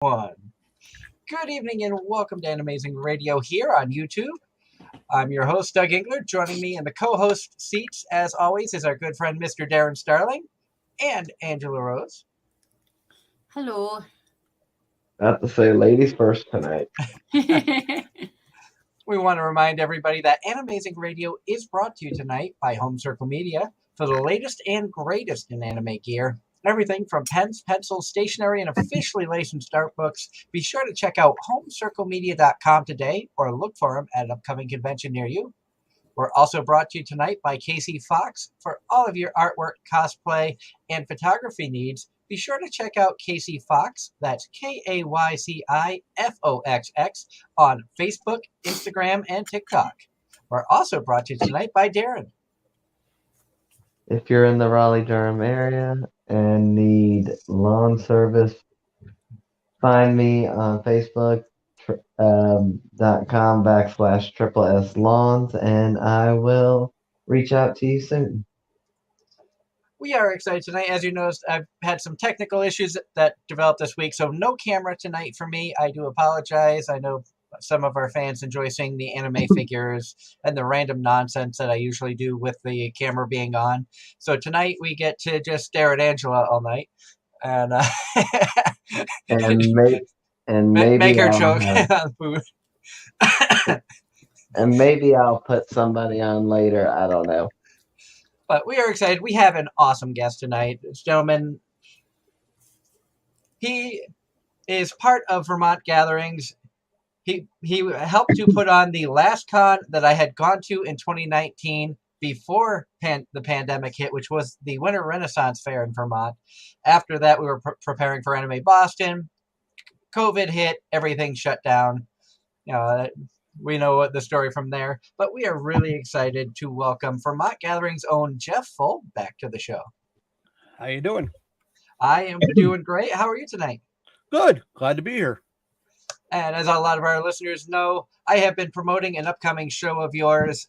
One. Good evening and welcome to Anime-Zing Radio here on YouTube. I'm your host, Doug Engler. Joining me in the co-host seats, as always, is our good friend, Mr. Darren Starling and Angela Rose. Hello. I have to say ladies first tonight. We want to remind everybody that Anime-Zing Radio is brought to you tonight by Home Circle Media for the latest and greatest in anime gear. Everything from pens, pencils, stationery, and officially licensed art books. Be sure to check out homecirclemedia.com today or look for them at an upcoming convention near you. We're also brought to you tonight by Casey Fox for all of your artwork, cosplay, and photography needs. Be sure to check out Casey Fox, that's KAYCIFOXX, on Facebook, Instagram, and TikTok. We're also brought to you tonight by Darren. If you're in the Raleigh-Durham area and need lawn service, find me on Facebook, .com/SSS Lawns, and I will reach out to you soon. We are excited tonight. As you noticed, I've had some technical issues that developed this week, so no camera tonight for me. I do apologize. I know some of our fans enjoy seeing the anime figures and the random nonsense that I usually do with the camera being on. So tonight we get to just stare at Angela all night and maybe make her I'll choke have, on food. and maybe I'll put somebody on later. I don't know. But we are excited. We have an awesome guest tonight. This gentleman, he is part of Vermont Gatherings. He helped to put on the last con that I had gone to in 2019 before the pandemic hit, which was the Winter Renaissance Fair in Vermont. After that, we were preparing for Anime Boston. COVID hit, everything shut down. We know what the story from there, but we are really excited to welcome Vermont Gatherings' own Jeff Folb back to the show. How you doing? I am doing great. How are you tonight? Good. Glad to be here. And as a lot of our listeners know, I have been promoting an upcoming show of yours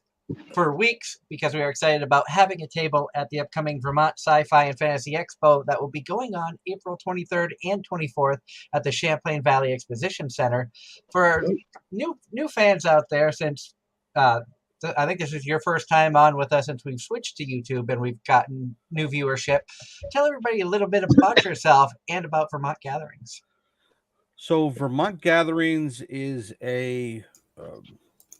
for weeks because we are excited about having a table at the upcoming Vermont Sci-Fi Fantasy Expo that will be going on April 23rd and 24th at the Champlain Valley Exposition Center. For new fans out there, since I think this is your first time on with us since we've switched to YouTube and we've gotten new viewership, tell everybody a little bit about yourself and about Vermont Gatherings. So Vermont Gatherings is a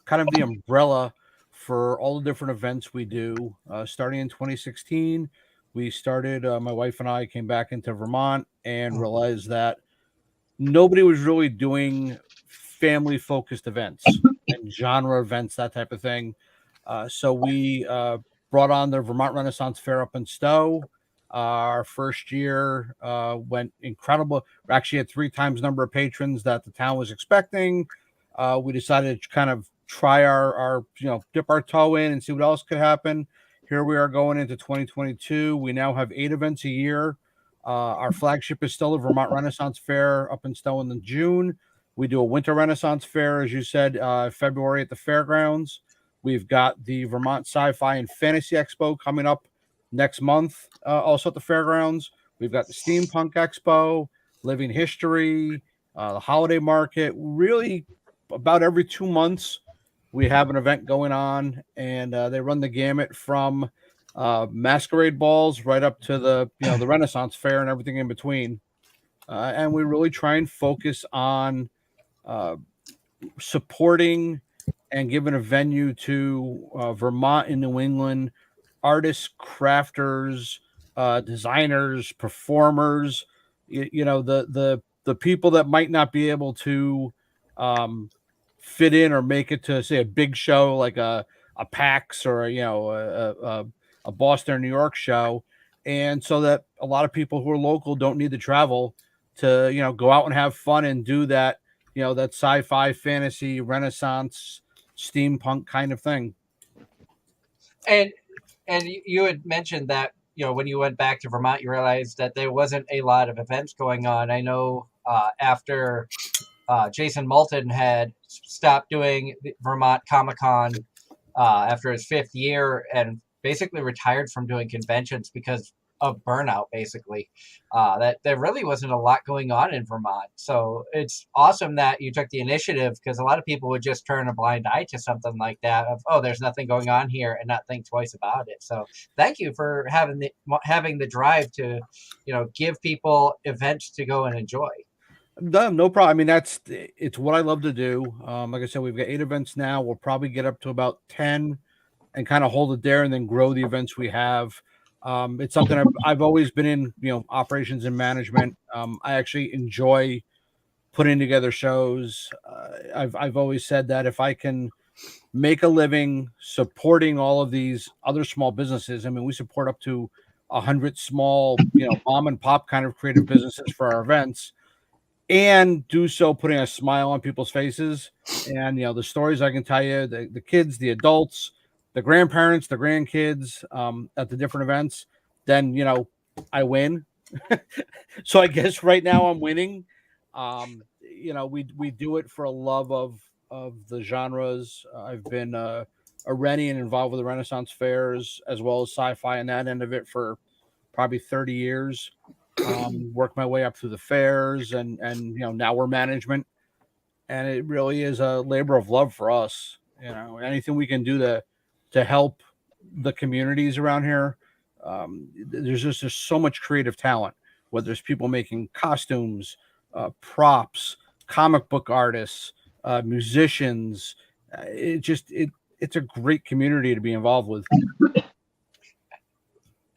kind of the umbrella for all the different events we do. Starting in 2016, we started, my wife and I came back into Vermont and realized that nobody was really doing family-focused events and genre events, that type of thing. So we brought on the Vermont Renaissance Fair up in Stowe. Our first year went incredible. We actually had 3 times number of patrons that the town was expecting. We decided to kind of try our dip our toe in and see what else could happen. Here we are going into 2022. We now have 8 events a year. Our flagship is still the Vermont Renaissance Fair up in Stowe in June. We do a Winter Renaissance Fair, as you said, February at the fairgrounds. We've got the Vermont Sci-Fi Fantasy Expo coming up next month, also at the fairgrounds. We've got the Steampunk Expo, Living History, the Holiday Market. Really, about every 2 months, we have an event going on, and they run the gamut from masquerade balls right up to the Renaissance Fair and everything in between. And we really try and focus on supporting and giving a venue to Vermont and New England artists, crafters, designers, performers, the people that might not be able to fit in or make it to, say, a big show like a PAX or a Boston or New York show, and so that a lot of people who are local don't need to travel to go out and have fun and do that that sci-fi, fantasy, Renaissance, steampunk kind of thing. And you had mentioned that, when you went back to Vermont, you realized that there wasn't a lot of events going on. I know after Jason Moulton had stopped doing Vermont Comic-Con after his 5th year and basically retired from doing conventions because burnout, basically. That there really wasn't a lot going on in Vermont. So it's awesome that you took the initiative, because a lot of people would just turn a blind eye to something like that of, oh, there's nothing going on here, and not think twice about it. So thank you for having the drive to, give people events to go and enjoy. No problem. I mean, it's what I love to do. Like I said, we've got 8 events now. We'll probably get up to about 10 and kind of hold it there and then grow the events we have. It's something I've always been in, operations and management. I actually enjoy putting together shows. I've always said that if I can make a living supporting all of these other small businesses, I mean, we support up to 100 small, mom and pop kind of creative businesses for our events, and do so putting a smile on people's faces. And the stories I can tell you, the kids, the adults, the grandparents, the grandkids, at the different events, then I win. So I guess right now I'm winning. We do it for a love of the genres. I've been a Rennie and involved with the Renaissance fairs as well as sci-fi and that end of it for probably 30 years. Worked my way up through the fairs, and now we're management, and it really is a labor of love for us. Anything we can do to help the communities around here. There's just so much creative talent, whether there's people making costumes, props, comic book artists, musicians. It's a great community to be involved with.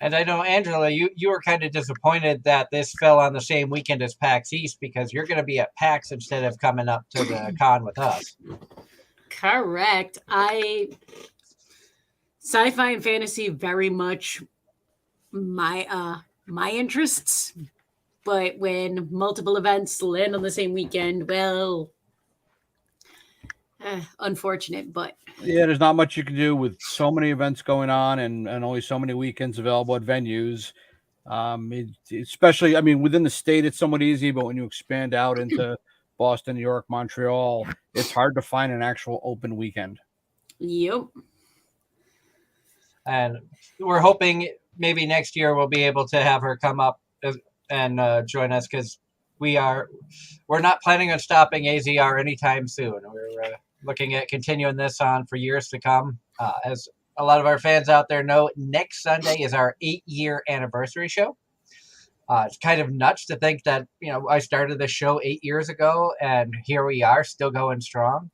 And I know, Angela, you were kind of disappointed that this fell on the same weekend as PAX East, because you're going to be at PAX instead of coming up to the con with us. Correct. Sci-fi and fantasy very much my interests, but when multiple events land on the same weekend, well, unfortunate, but yeah, there's not much you can do with so many events going on and only so many weekends available at venues. Especially, I mean, within the state, it's somewhat easy, but when you expand out into Boston, New York, Montreal, it's hard to find an actual open weekend. Yep. And we're hoping maybe next year we'll be able to have her come up and join us, because we're not planning on stopping AZR anytime soon. We're looking at continuing this on for years to come. As a lot of our fans out there know, next Sunday is our 8-year anniversary show. It's kind of nuts to think that, I started the show 8 years ago, and here we are still going strong.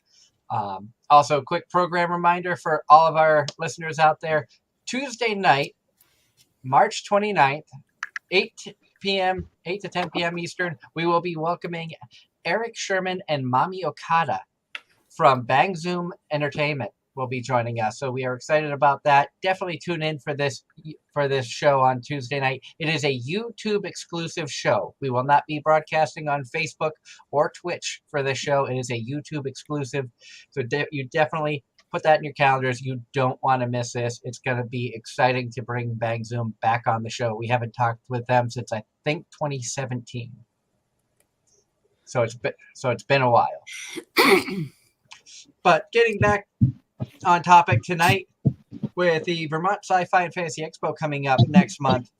Also, quick program reminder for all of our listeners out there: Tuesday night, March 29th, 8 to 10 p.m. Eastern, we will be welcoming Eric Sherman and Mami Okada from Bang Zoom Entertainment will be joining us. So we are excited about that. Definitely tune in for this show on Tuesday night. It is a YouTube exclusive show. We will not be broadcasting on Facebook or Twitch for this show. It is a YouTube exclusive. So you definitely put that in your calendars. You don't want to miss this. It's going to be exciting to bring Bang Zoom back on the show. We haven't talked with them since, I think, 2017. So it's been a while. But getting back on topic tonight, with the Vermont Sci-Fi and Fantasy Expo coming up next month,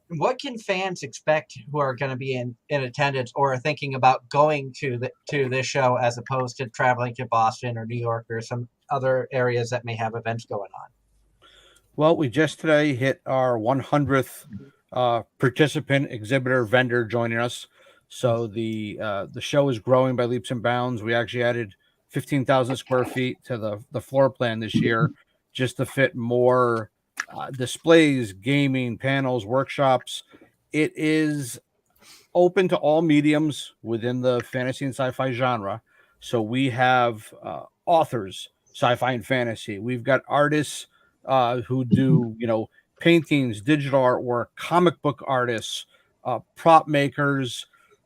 what can fans expect who are going to be in attendance or are thinking about going to this show, as opposed to traveling to Boston or New York or some other areas that may have events going on? Well, we just today hit our 100th participant, exhibitor, vendor joining us. So the show is growing by leaps and bounds. We actually added 15,000 square feet to the floor plan this year, just to fit more displays, gaming, panels, workshops. It is open to all mediums within the fantasy and sci-fi genre. So we have authors, sci-fi and fantasy. We've got artists who do, paintings, digital artwork, comic book artists, prop makers,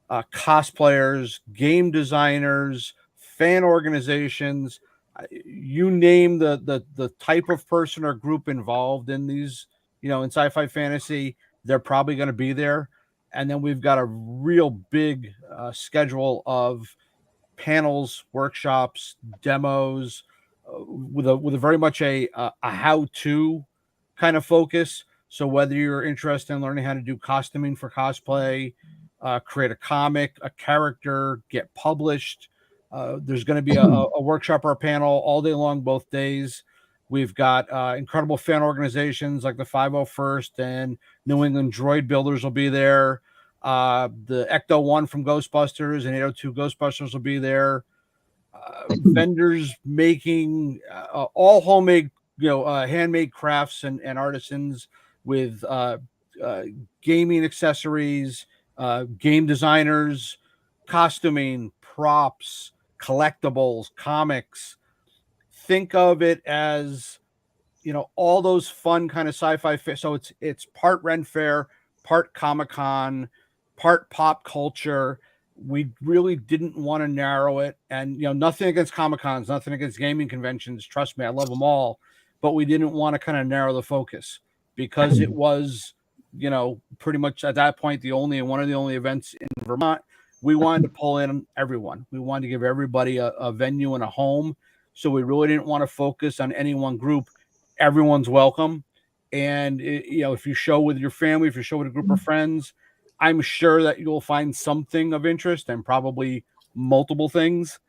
cosplayers, game designers, fan organizations. You name the type of person or group involved in these, in sci-fi fantasy, they're probably going to be there. And then we've got a real big schedule of panels, workshops, demos, with a very much a how-to kind of focus. So whether you're interested in learning how to do costuming for cosplay, create a comic, a character, get published, there's going to be a workshop or a panel all day long, both days. We've got incredible fan organizations like the 501st and New England Droid Builders will be there. The Ecto 1 from Ghostbusters and 802 Ghostbusters will be there. Vendors making all homemade, handmade crafts and artisans with gaming accessories, game designers, costuming, props, collectibles, comics. Think of it as, all those fun kind of sci-fi. So it's part Ren Fair, part Comic-Con, part pop culture. We really didn't want to narrow it, and nothing against Comic-Cons, nothing against gaming conventions. Trust me, I love them all, but we didn't want to kind of narrow the focus because it was, pretty much at that point one of the only events in Vermont. We wanted to pull in everyone. We wanted to give everybody a venue and a home. So we really didn't want to focus on any one group. Everyone's welcome, and if you show with your family, if you show with a group of friends, I'm sure that you'll find something of interest and probably multiple things.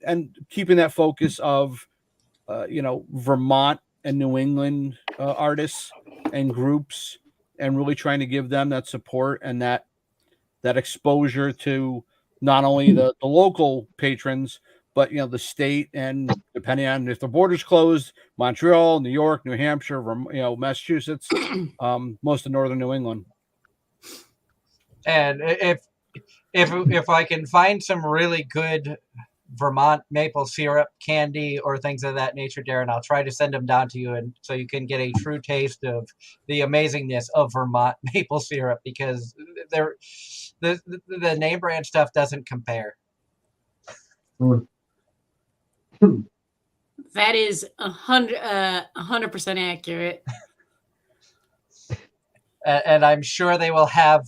And keeping that focus of, Vermont and New England artists and groups, and really trying to give them that support and that exposure to not only the local patrons, but, the state, and depending on if the border's closed, Montreal, New York, New Hampshire, Massachusetts, most of northern New England. And if I can find some really good Vermont maple syrup candy or things of that nature, Darren, I'll try to send them down to you, and so you can get a true taste of the amazingness of Vermont maple syrup, because the name brand stuff doesn't compare. That is 100% accurate. And I'm sure they will have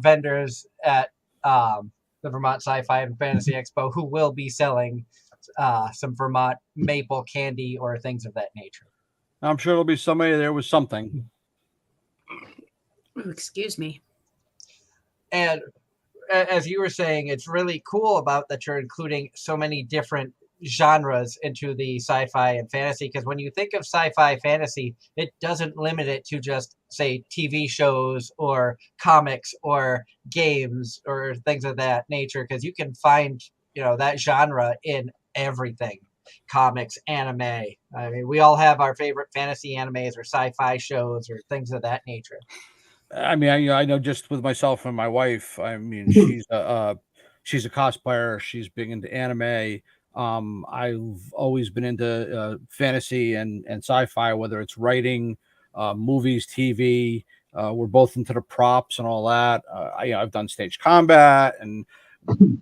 vendors at the Vermont Sci-Fi and Fantasy Expo who will be selling some Vermont maple candy or things of that nature. I'm sure there'll be somebody there with something. Oh, excuse me. And as you were saying, it's really cool about that you're including so many different genres into the sci-fi and fantasy, because when you think of sci-fi fantasy, it doesn't limit it to just, say, TV shows or comics or games or things of that nature, because you can find that genre in everything. Comics, anime. I mean, we all have our favorite fantasy animes or sci-fi shows or things of that nature. I mean, I know just with myself and my wife. I mean, she's a cosplayer. She's big into anime. I've always been into fantasy and sci-fi, whether it's writing, movies, TV. We're both into the props and all that. I've done stage combat, and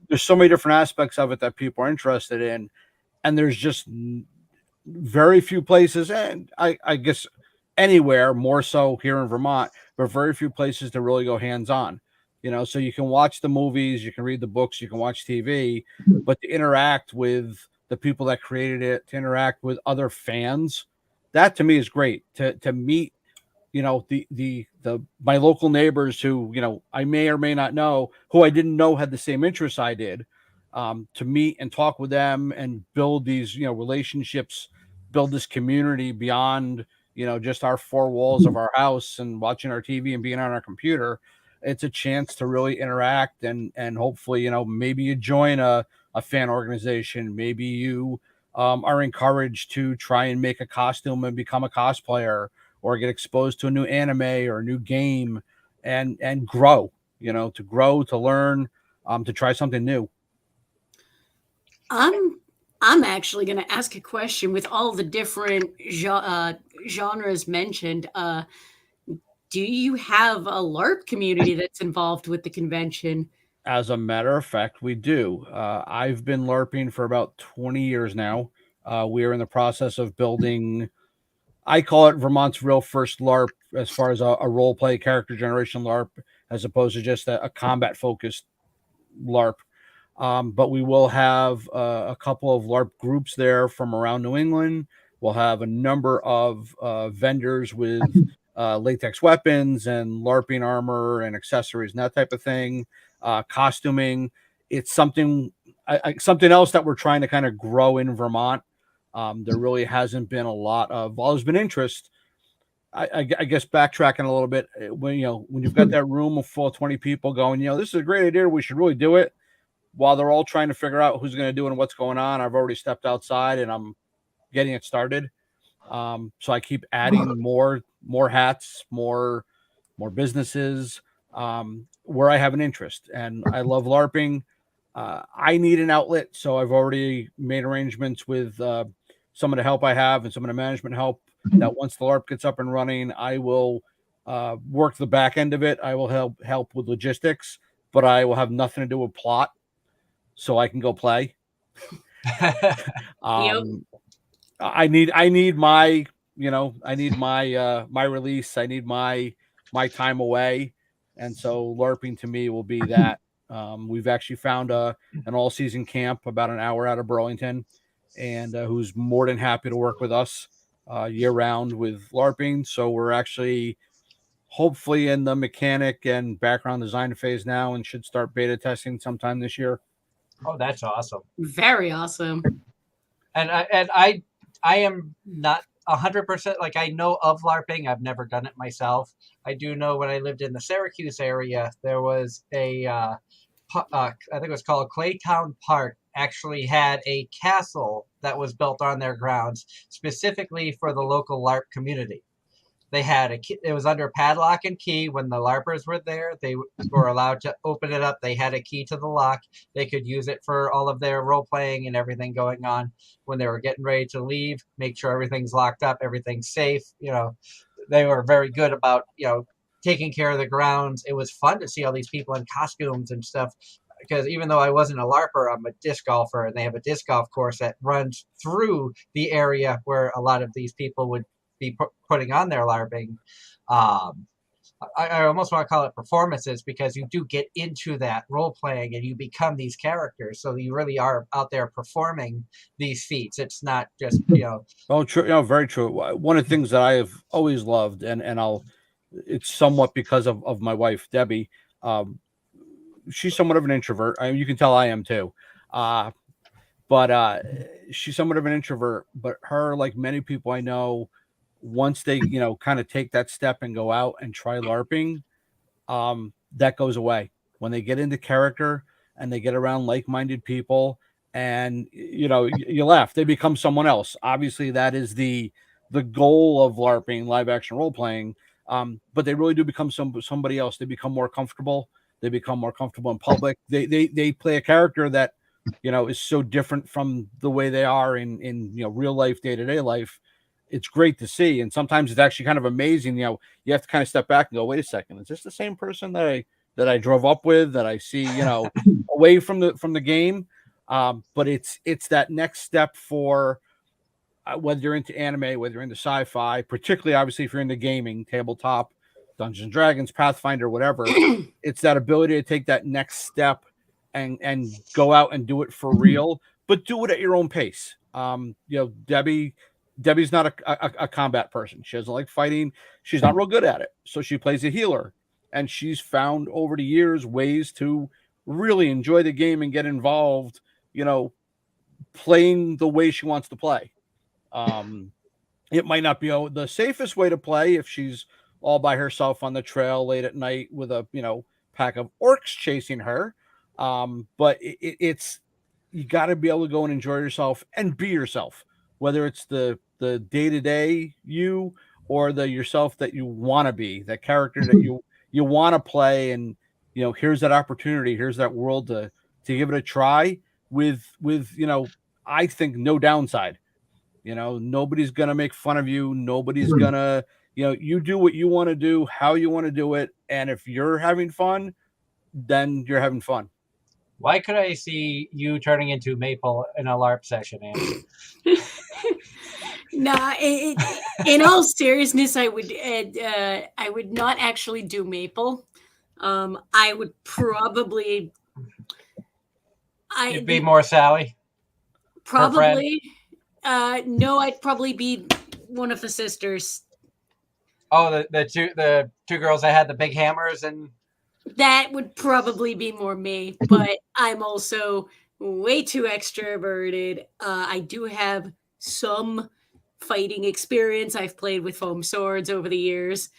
there's so many different aspects of it that people are interested in. And there's just very few places, and I guess anywhere, more so here in Vermont, but very few places to really go hands-on. So you can watch the movies, you can read the books, you can watch TV, but to interact with the people that created it, to interact with other fans, that to me is great. To meet, my local neighbors who, I may or may not know, who I didn't know had the same interests I did, to meet and talk with them and build these, relationships, build this community beyond, just our four walls of our house and watching our TV and being on our computer. It's a chance to really interact and hopefully, maybe you join a fan organization. Maybe you are encouraged to try and make a costume and become a cosplayer, or get exposed to a new anime or a new game and grow, to learn, to try something new. I'm actually going to ask a question with all the different genres mentioned. Do you have a LARP community that's involved with the convention? As a matter of fact, we do. I've been LARPing for about 20 years now. We are in the process of building, I call it Vermont's real first LARP, as far as a role play character generation LARP, as opposed to just a combat focused LARP. But we will have a couple of LARP groups there from around New England. We'll have a number of vendors with latex weapons and LARPing armor and accessories and that type of thing, costuming. It's something else that we're trying to kind of grow in Vermont. There really hasn't been a lot of, while there's been interest, I guess backtracking a little bit, when you've got that room full of 20 people going, this is a great idea, we should really do it, while they're all trying to figure out who's going to do it and what's going on, I've already stepped outside and I'm getting it started. So I keep adding more hats, more businesses, where I have an interest, and I love LARPing. I need an outlet, so I've already made arrangements with some of the help I have and some of the management help, that once the LARP gets up and running, I will work the back end of it. I will help with logistics, but I will have nothing to do with plot, so I can go play. I need my my release. I need my time away, and so LARPing to me will be that. We've actually found an all-season camp about an hour out of Burlington, and who's more than happy to work with us year-round with LARPing. So we're actually hopefully in the mechanic and background design phase now, and should start beta testing sometime this year. Oh, that's awesome! Very awesome. And I am not 100%, like, I know of LARPing. I've never done it myself. I do know when I lived in the Syracuse area, there was a I think it was called Claytown Park, actually had a castle that was built on their grounds specifically for the local LARP community. They had it was under padlock and key. When the LARPers were there, they were allowed to open it up. They had a key to the lock. They could use it for all of their role playing and everything going on. When they were getting ready to leave, make sure everything's locked up, everything's safe. They were very good about, taking care of the grounds. It was fun to see all these people in costumes and stuff, because even though I wasn't a LARPer, I'm a disc golfer, and they have a disc golf course that runs through the area where a lot of these people would be putting on their LARPing. I almost want to call it performances, because you do get into that role playing and you become these characters. So you really are out there performing these feats. It's not just, Oh, true. Very true. One of the things that I have always loved, and it's somewhat because of my wife, Debbie. She's somewhat of an introvert. You can tell I am too. But she's somewhat of an introvert, but her, like many people I know, once they, kind of take that step and go out and try LARPing, that goes away. When they get into character and they get around like-minded people, and, you laugh, they become someone else. Obviously, that is the goal of LARPing, live action role playing. But they really do become somebody else. They become more comfortable. They become more comfortable in public. They play a character that, is so different from the way they are in real life, day-to-day life. It's great to see. And sometimes it's actually kind of amazing. You have to kind of step back and go, wait a second, is this the same person that I drove up with, that I see, away from the game? But it's that next step for whether you're into anime, whether you're into sci-fi, particularly obviously if you're into gaming, tabletop, Dungeons and Dragons, Pathfinder, whatever. It's that ability to take that next step and go out and do it for real, but do it at your own pace. Debbie's not a combat person. She doesn't like fighting. She's not real good at it. So she plays a healer, and she's found over the years ways to really enjoy the game and get involved, playing the way she wants to play. It might not be the safest way to play if she's all by herself on the trail late at night with a, pack of orcs chasing her. But it's, you got to be able to go and enjoy yourself and be yourself, whether it's the day-to-day you or the yourself that you want to be, that character that you want to play. And, here's that opportunity. Here's that world to give it a try with, I think no downside. Nobody's going to make fun of you. Nobody's going to, you do what you want to do, how you want to do it. And if you're having fun, then you're having fun. Why could I see you turning into Maple in a LARP session, Andy? Nah, in all seriousness, I would not actually do Maple. I would probably... You'd be more Sally? Probably. No, I'd probably be one of the sisters. Oh, the two girls that had the big hammers and That would probably be more me, but I'm also way too extroverted. I do have some fighting experience. I've played with foam swords over the years,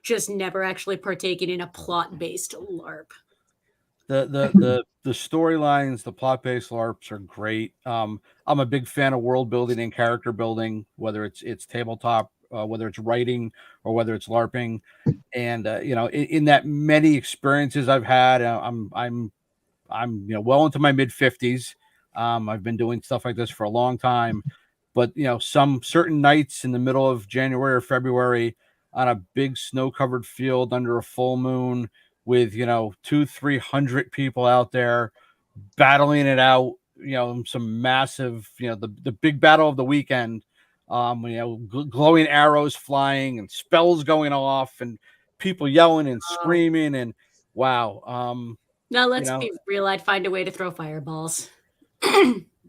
just never actually partaken in a plot-based LARP. The storylines, the plot-based LARPs are great. I'm a big fan of world building and character building, whether it's tabletop, whether it's writing, or whether it's LARPing. And in that many experiences I've had, I'm well into my mid-50s. I've been doing stuff like this for a long time, but some certain nights in the middle of January or February on a big snow-covered field under a full moon with 200-300 people out there battling it out, some massive, the big battle of the weekend, glowing arrows flying and spells going off and people yelling and screaming, and wow. Now let's be real, I'd find a way to throw fireballs.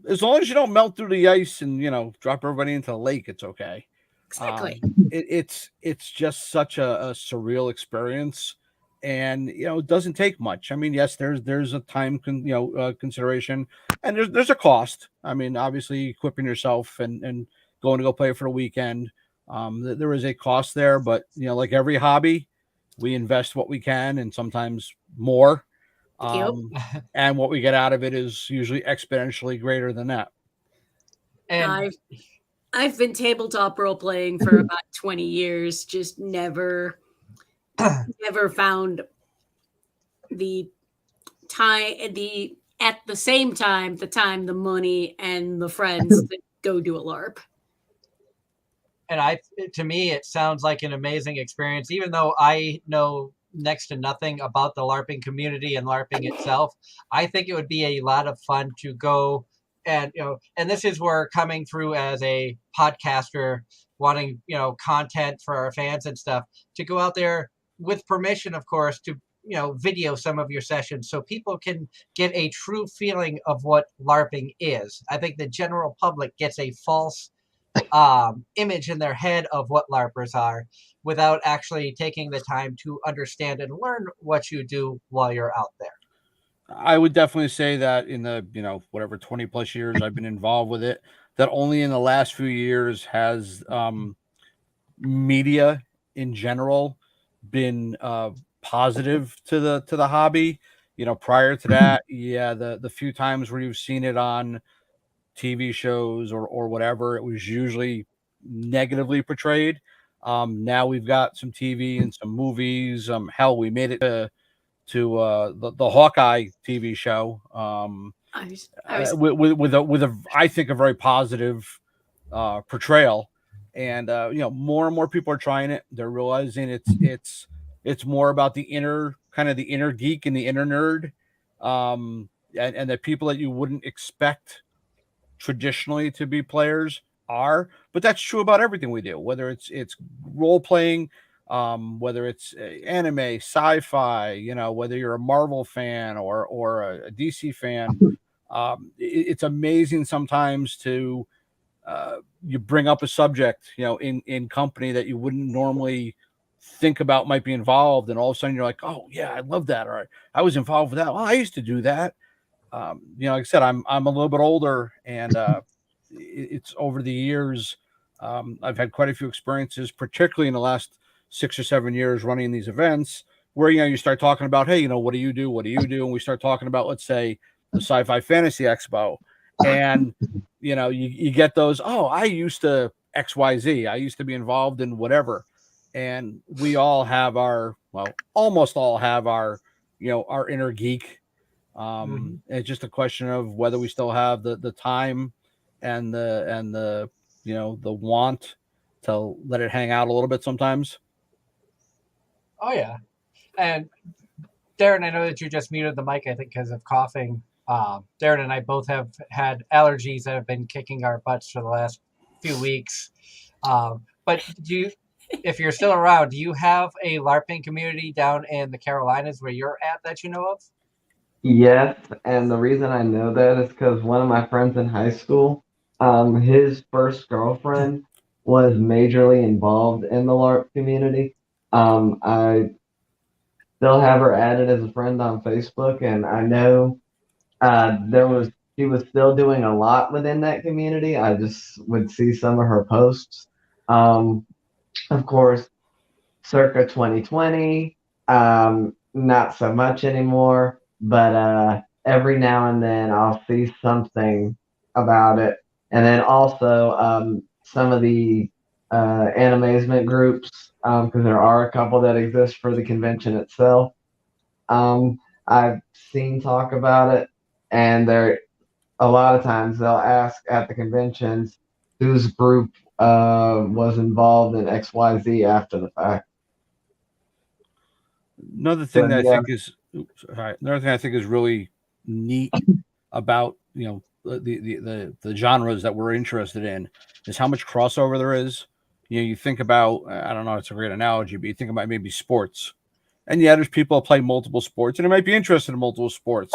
As long as you don't melt through the ice and drop everybody into the lake, it's okay. Exactly. It's just such a surreal experience, and it doesn't take much. I mean, yes, there's a time consideration, and there's a cost. I mean, obviously equipping yourself and going to go play for the weekend, there is a cost there, but like every hobby, we invest what we can and sometimes more. And what we get out of it is usually exponentially greater than that. and I've been tabletop role playing for about 20 years, just never found the time, at the same time, the money, and the friends to go do a LARP. And to me, it sounds like an amazing experience, even though I know next to nothing about the LARPing community and LARPing itself. I think it would be a lot of fun to go and, and this is where coming through as a podcaster, wanting, content for our fans and stuff, to go out there with permission, of course, to, video some of your sessions so people can get a true feeling of what LARPing is. I think the general public gets a false image in their head of what LARPers are without actually taking the time to understand and learn what you do while you're out there. I would definitely say that in the, whatever 20 plus years I've been involved with it, that only in the last few years has media in general been positive to the hobby. Prior to that, the few times where you've seen it on TV shows or whatever, it was usually negatively portrayed. Now we've got some TV and some movies. Hell, we made it to the Hawkeye TV show. With a I think a very positive portrayal, and more and more people are trying it. They're realizing it's more about the inner geek and the inner nerd, and the people that you wouldn't expect traditionally to be players are. But that's true about everything we do, whether it's role playing, whether it's anime, sci-fi, whether you're a Marvel fan or a DC fan. It's amazing sometimes to you bring up a subject, in company that you wouldn't normally think about might be involved, and all of a sudden you're like, oh yeah, I love that, or I was involved with that. Well, I used to do that. Like I said, I'm a little bit older, and it's over the years. I've had quite a few experiences, particularly in the last 6 or 7 years running these events, where you start talking about, hey, what do you do? What do you do? And we start talking about, let's say, the Sci-Fi Fantasy Expo, and you get those. Oh, I used to XYZ. I used to be involved in whatever, and we all have almost all have our inner geek. It's just a question of whether we still have the time and the want to let it hang out a little bit sometimes. Oh yeah. And Darren, I know that you just muted the mic, I think because of coughing. Darren and I both have had allergies that have been kicking our butts for the last few weeks. But if you're still around, do you have a LARPing community down in the Carolinas where you're at that you know of? Yes, and the reason I know that is because one of my friends in high school, his first girlfriend was majorly involved in the LARP community. I still have her added as a friend on Facebook, and I know she was still doing a lot within that community. I just would see some of her posts. Of course, circa 2020, not so much anymore, but every now and then I'll see something about it. And then also some of the Anime-Zing groups, because there are a couple that exist for the convention itself. I've seen talk about it, and there a lot of times they'll ask at the conventions whose group was involved in XYZ after the fact. Another thing that yeah. I think is another thing I think is really neat about the genres that we're interested in is how much crossover there is. You think about, I don't know, it's a great analogy, but you think about maybe sports. And yeah, there's people that play multiple sports and they might be interested in multiple sports,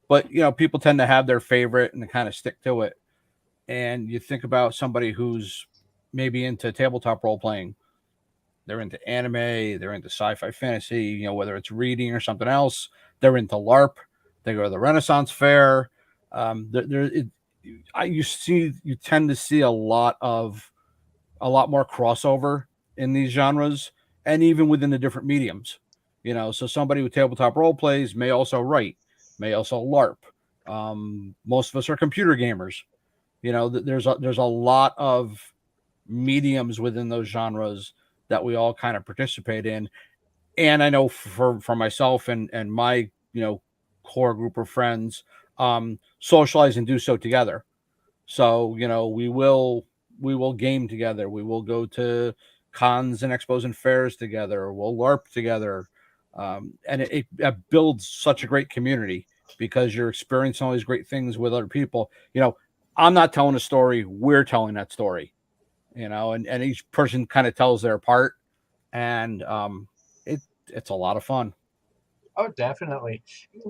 but people tend to have their favorite and they kind of stick to it. And you think about somebody who's maybe into tabletop role playing, they're into anime, they're into sci-fi fantasy, whether it's reading or something else, they're into LARP, they go to the Renaissance Fair. You tend to see a lot more crossover in these genres, and even within the different mediums. So somebody with tabletop role plays may also write, may also LARP. Most of us are computer gamers. There's a lot of mediums within those genres that we all kind of participate in. And I know for myself and my core group of friends, socialize and do so together. So we will game together. We will go to cons and expos and fairs together. We'll LARP together, and it builds such a great community because you're experiencing all these great things with other people. I'm not telling a story; we're telling that story. And each person kind of tells their part, and it's a lot of fun. Oh, definitely.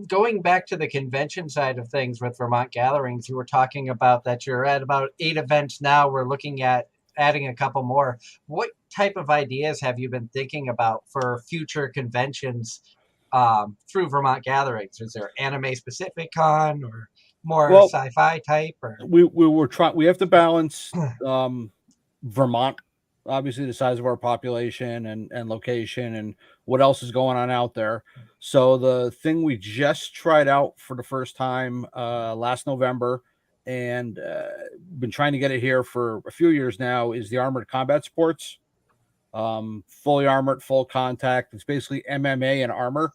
Going back to the convention side of things with Vermont Gatherings, you were talking about that you're at about 8 events now. We're looking at adding a couple more. What type of ideas have you been thinking about for future conventions through Vermont Gatherings? Is there anime-specific con or more sci-fi type? Or We have to balance Vermont, obviously the size of our population and location and what else is going on out there. So the thing we just tried out for the first time last November and been trying to get it here for a few years now is the armored combat sports. Fully armored, full contact. It's basically MMA and armor.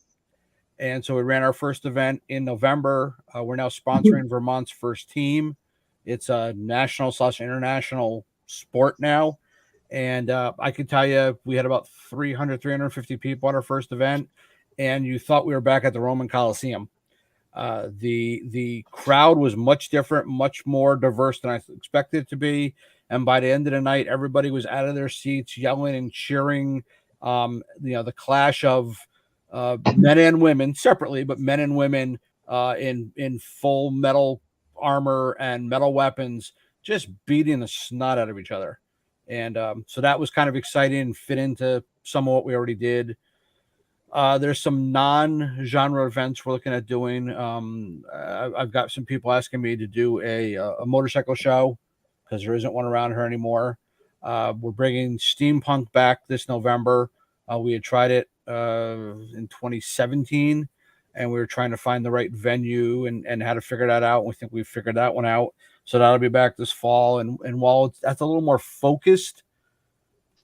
And so we ran our first event in November. We're now sponsoring Vermont's first team. It's a national/international sport now. And I can tell you, we had about 350 people at our first event, and you thought we were back at the Roman Coliseum. The crowd was much different, much more diverse than I expected it to be. And by the end of the night, everybody was out of their seats, yelling and cheering. The clash of men and women separately, but men and women in full metal armor and metal weapons, just beating the snot out of each other. And so that was kind of exciting and fit into some of what we already did. There's some non-genre events we're looking at doing. I've got some people asking me to do a motorcycle show because there isn't one around here anymore. We're bringing Steampunk back this November. We had tried it in 2017, and we were trying to find the right venue and how to figure that out. We think we've figured that one out. So that'll be back this fall. And while that's a little more focused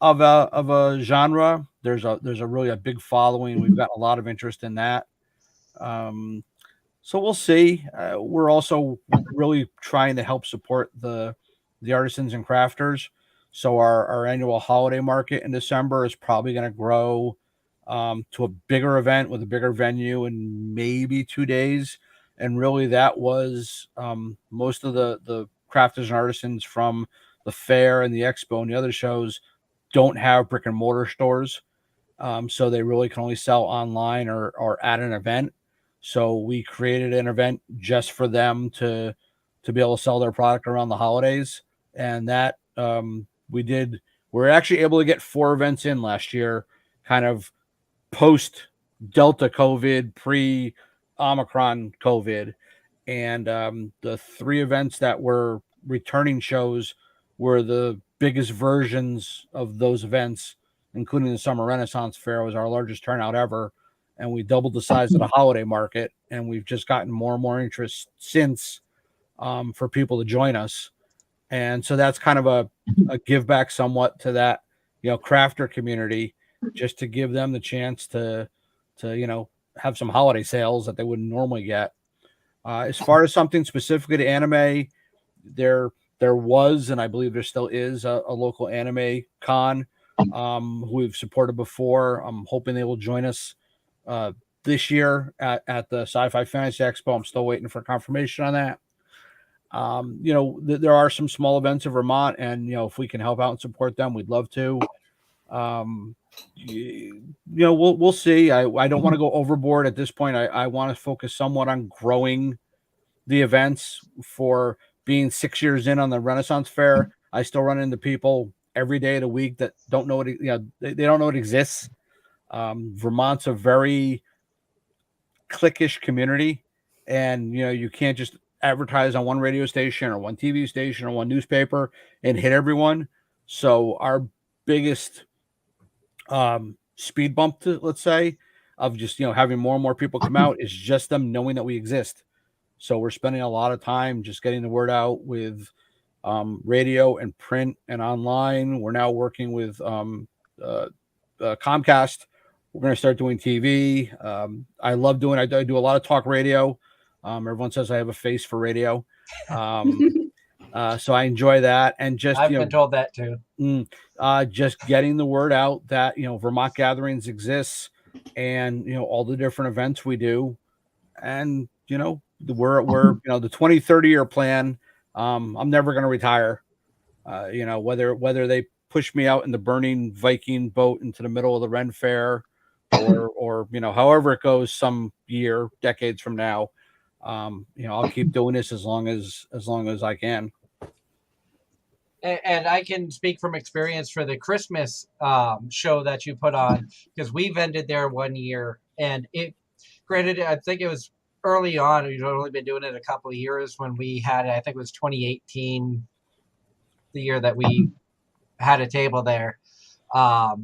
of a genre, there's a really a big following. We've got a lot of interest in that. So we'll see. We're also really trying to help support the artisans and crafters. So our annual holiday market in December is probably going to grow to a bigger event with a bigger venue in maybe 2 days. And really that was most of the crafters and artisans from the fair and the expo and the other shows don't have brick and mortar stores. So they really can only sell online or at an event. So we created an event just for them to be able to sell their product around the holidays. And that we're actually able to get 4 events in last year, kind of post Delta COVID, pre Omicron COVID. And the 3 events that were returning shows were the biggest versions of those events, including the Summer Renaissance Fair was our largest turnout ever. And we doubled the size of the holiday market. And we've just gotten more and more interest since for people to join us. And so that's kind of a give back somewhat to that, crafter community, just to give them the chance to have some holiday sales that they wouldn't normally get. As far as something specifically to anime, there was, and I believe there still is, a local anime con who we've supported before. I'm hoping they will join us this year at the Sci-Fi Fantasy Expo. I'm still waiting for confirmation on that. There are some small events in Vermont, and if we can help out and support them, we'd love to. We'll see. I don't want to go overboard at this point. I want to focus somewhat on growing the events. For being 6 years in on the Renaissance Fair, I still run into people every day of the week that don't know they don't know it exists. Vermont's a very cliquish community, and you can't just advertise on one radio station or one TV station or one newspaper and hit everyone. So our biggest speed bump, let's say, of just having more and more people come out is just them knowing that we exist. So we're spending a lot of time just getting the word out with radio and print and online. We're now working with Comcast. We're going to start doing TV. I love doing. I do a lot of talk radio. Everyone says I have a face for radio, so I enjoy that. And just I've been told that too. Just getting the word out that Vermont Gatherings exists, and all the different events we do, and we're the 20-30 year plan. I'm never going to retire. Whether they push me out in the burning Viking boat into the middle of the Ren Fair, or however it goes, some year, decades from now. I'll keep doing this as long as I can. And I can speak from experience for the Christmas show that you put on, because we vended there one year, and granted, I think it was early on. We've only been doing it a couple of years. When we had it, I think it was 2018, the year that we had a table there. Or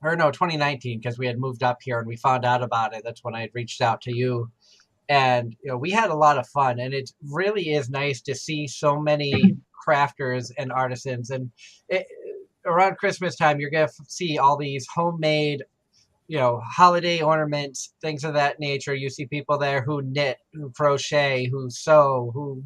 no, 2019, because we had moved up here and we found out about it. That's when I had reached out to you. And we had a lot of fun, and it really is nice to see so many crafters and artisans. And around Christmas time, you're going to see all these homemade, holiday ornaments, things of that nature. You see people there who knit, who crochet, who sew, who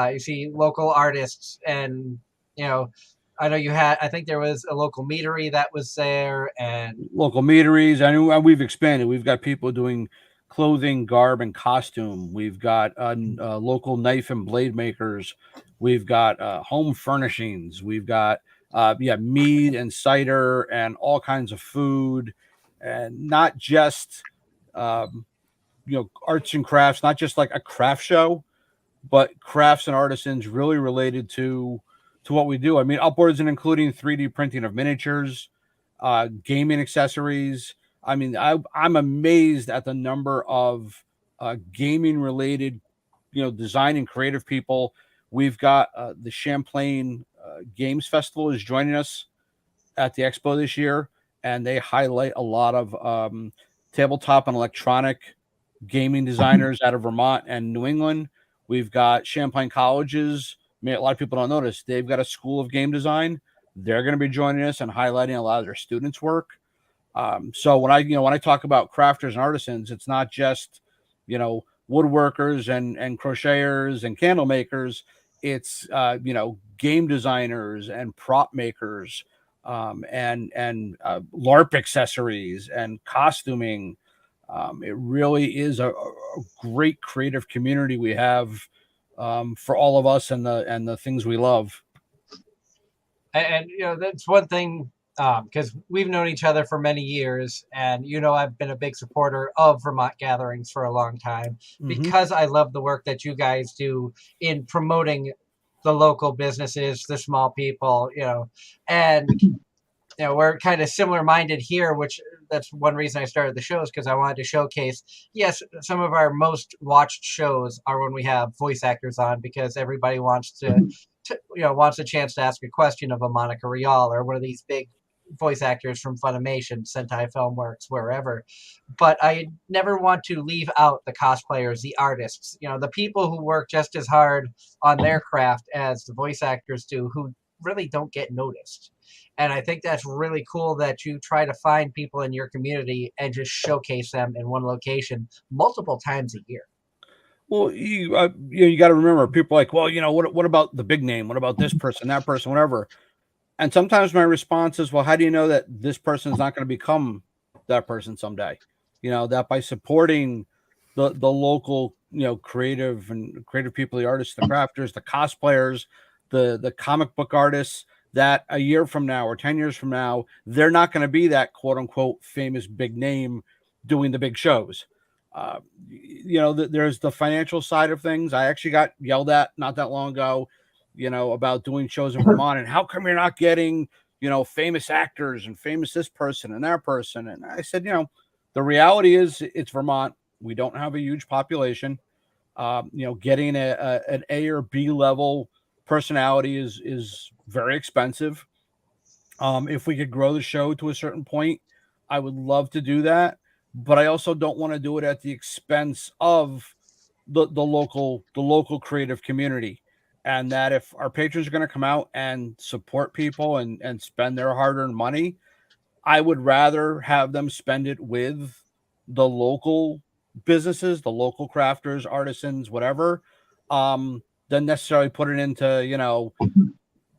you see local artists. And I know I think there was a local meadery that was there, and local meaderies. I know we've expanded. We've got people doing clothing, garb, and costume. We've got local knife and blade makers. We've got home furnishings. We've got mead and cider and all kinds of food, and not just arts and crafts, not just like a craft show, but crafts and artisans really related to what we do. I mean, upwards and including 3D printing of miniatures, gaming accessories. I mean, I'm amazed at the number of gaming related, design and creative people. We've got the Champlain Games Festival is joining us at the expo this year, and they highlight a lot of tabletop and electronic gaming designers out of Vermont and New England. We've got Champlain colleges. A lot of people don't notice they've got a school of game design. They're going to be joining us and highlighting a lot of their students' work. So when I talk about crafters and artisans, it's not just woodworkers and crocheters and candle makers. It's game designers and prop makers, and LARP accessories and costuming. It really is a great creative community we have for all of us and the things we love. And that's one thing, because we've known each other for many years, and I've been a big supporter of Vermont Gatherings for a long time, because I love the work that you guys do in promoting the local businesses, the small people, and we're kind of similar minded here, which that's one reason I started the shows, because I wanted to showcase, yes, some of our most watched shows are when we have voice actors on, because everybody wants wants a chance to ask a question of a Monica Rial or one of these big voice actors from Funimation, Sentai Filmworks, wherever. But I never want to leave out the cosplayers, the artists, the people who work just as hard on their craft as the voice actors do, who really don't get noticed. And I think that's really cool that you try to find people in your community and just showcase them in one location multiple times a year. Well, you got to remember, people are like, well, what about the big name? What about this person, that person, whatever? And sometimes my response is, well, how do you know that this person is not going to become that person someday? That by supporting the local, creative people, the artists, the crafters, the cosplayers, the comic book artists, that a year from now or 10 years from now, they're not going to be that quote unquote famous big name doing the big shows. There's the financial side of things. I actually got yelled at not that long ago, about doing shows in Vermont, and how come you're not getting, famous actors and famous this person and that person? And I said, the reality is it's Vermont. We don't have a huge population. Getting an A or B level personality is very expensive. If we could grow the show to a certain point, I would love to do that, but I also don't want to do it at the expense of the local creative community. And that if our patrons are going to come out and support people and spend their hard-earned money, I would rather have them spend it with the local businesses, the local crafters, artisans, whatever, than necessarily put it into,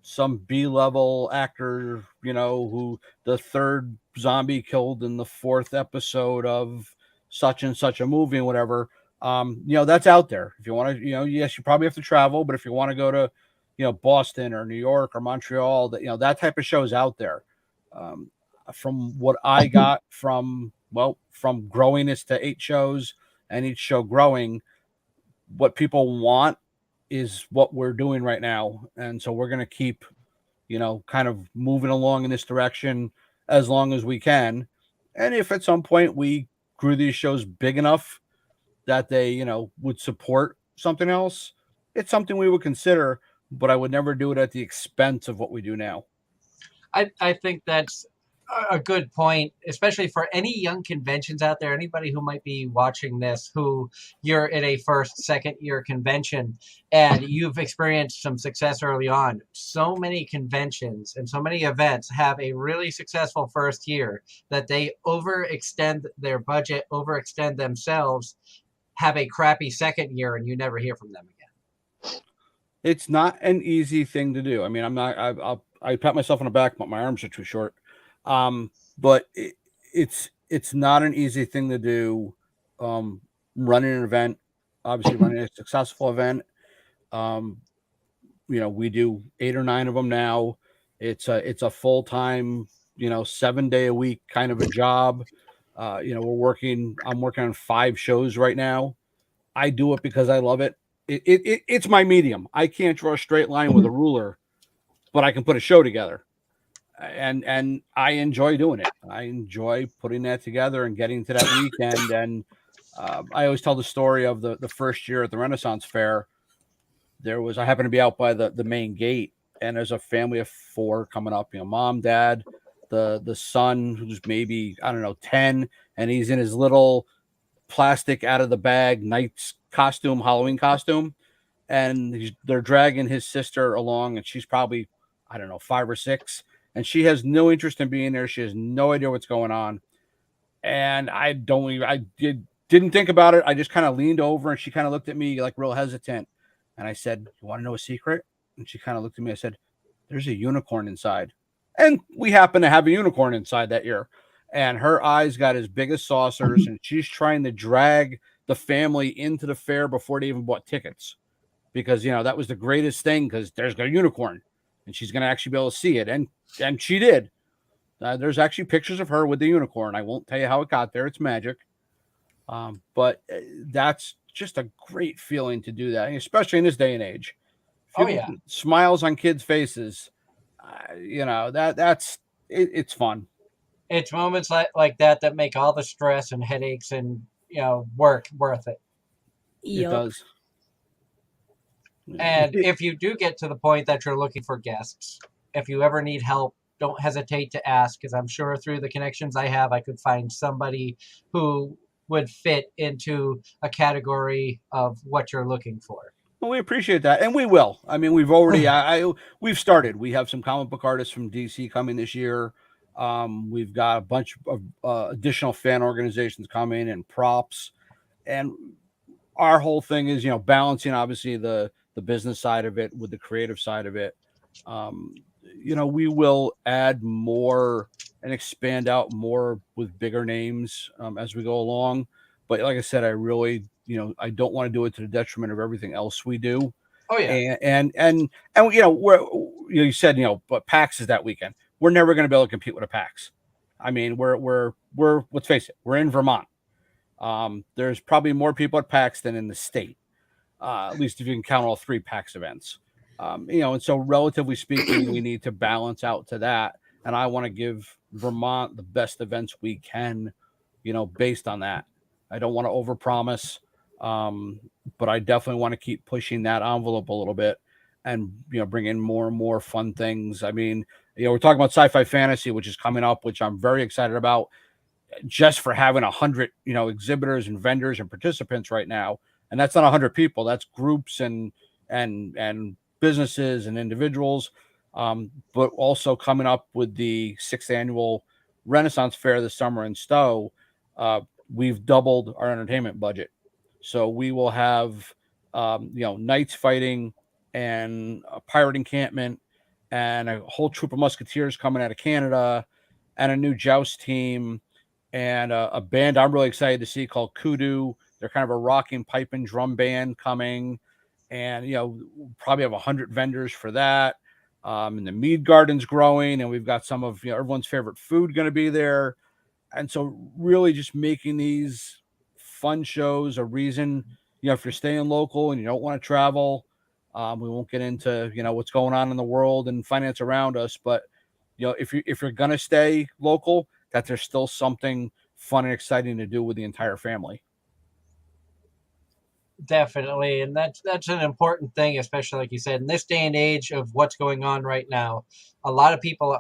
some B-level actor, who the third zombie killed in the 4th episode of such and such a movie and whatever. That's out there. If you want to, yes, you probably have to travel, but if you want to go to, Boston or New York or Montreal, that type of show is out there. From what I got from growing this to 8 shows and each show growing, what people want is what we're doing right now. And so we're going to keep, kind of moving along in this direction as long as we can. And if at some point we grew these shows big enough that they, would support something else, it's something we would consider, but I would never do it at the expense of what we do now. I think that's a good point, especially for any young conventions out there, anybody who might be watching this, who you're in a first, second year convention and you've experienced some success early on. So many conventions and so many events have a really successful first year that they overextend their budget, overextend themselves, have a crappy second year, and you never hear from them again. It's not an easy thing to do. I mean, I pat myself on the back, but my arms are too short. But it's not an easy thing to do. Running an event, obviously running a successful event. We do 8 or 9 of them now. It's a full-time, 7-day a week kind of a job. I'm working on 5 shows right now. I do it because I love it. It's my medium. I can't draw a straight line with a ruler, but I can put a show together. And I enjoy doing it. I enjoy putting that together and getting to that weekend. And I always tell the story of the first year at the Renaissance Fair. I happened to be out by the main gate, and there's a family of 4 coming up. Mom, dad, the son, who's maybe 10, and he's in his little plastic out of the bag knight's costume, Halloween costume, and they're dragging his sister along, and she's probably 5 or 6. And she has no interest in being there. She has no idea what's going on. And I didn't think about it. I just kind of leaned over, and she kind of looked at me like real hesitant. And I said, "You want to know a secret?" And she kind of looked at me. I said, "There's a unicorn inside." And we happen to have a unicorn inside that year. And her eyes got as big as saucers, and she's trying to drag the family into the fair before they even bought tickets. Because, that was the greatest thing, because there's a unicorn. And she's going to actually be able to see it. And she did. There's actually pictures of her with the unicorn. I won't tell you how it got there. It's magic. But that's just a great feeling to do that, especially in this day and age. Oh yeah, smiles on kids' faces. It's fun. it's moments like that that make all the stress and headaches and work worth it. It Yup. does. And if you do get to the point that you're looking for guests, if you ever need help, don't hesitate to ask, because I'm sure through the connections I have, I could find somebody who would fit into a category of what you're looking for. Well, we appreciate that, and we will. I mean, we've already we've started. We have some comic book artists from DC coming this year. We've got a bunch of additional fan organizations coming and props, and our whole thing is balancing obviously the business side of it with the creative side of it. We will add more and expand out more with bigger names as we go along. But like I said, I really, I don't want to do it to the detriment of everything else we do. Oh yeah, And you said but PAX is that weekend. We're never going to be able to compete with a PAX. I mean, we're let's face it, we're in Vermont. There's probably more people at PAX than in the state, at least if you can count all 3 PAX events. And so relatively speaking, we need to balance out to that. And I want to give Vermont the best events we can, based on that. I don't want to overpromise, but I definitely want to keep pushing that envelope a little bit and, bring in more and more fun things. I mean, we're talking about Sci-Fi Fantasy, which is coming up, which I'm very excited about, just for having 100, exhibitors and vendors and participants right now. And that's not 100 people. That's groups and businesses and individuals. But also coming up with the 6th annual Renaissance Fair this summer in Stowe, we've doubled our entertainment budget. So we will have, knights fighting and a pirate encampment and a whole troop of musketeers coming out of Canada and a new joust team and a band I'm really excited to see called Kudu. They're kind of a rocking pipe and drum band coming. And, we'll probably have 100 vendors for that. And the Mead Garden's growing, and we've got some of everyone's favorite food going to be there. And so really just making these fun shows a reason, if you're staying local and you don't want to travel, we won't get into, what's going on in the world and finance around us. But, if you're going to stay local, that there's still something fun and exciting to do with the entire family. definitely, and that's an important thing, especially like you said, in this day and age of what's going on right now. A lot of people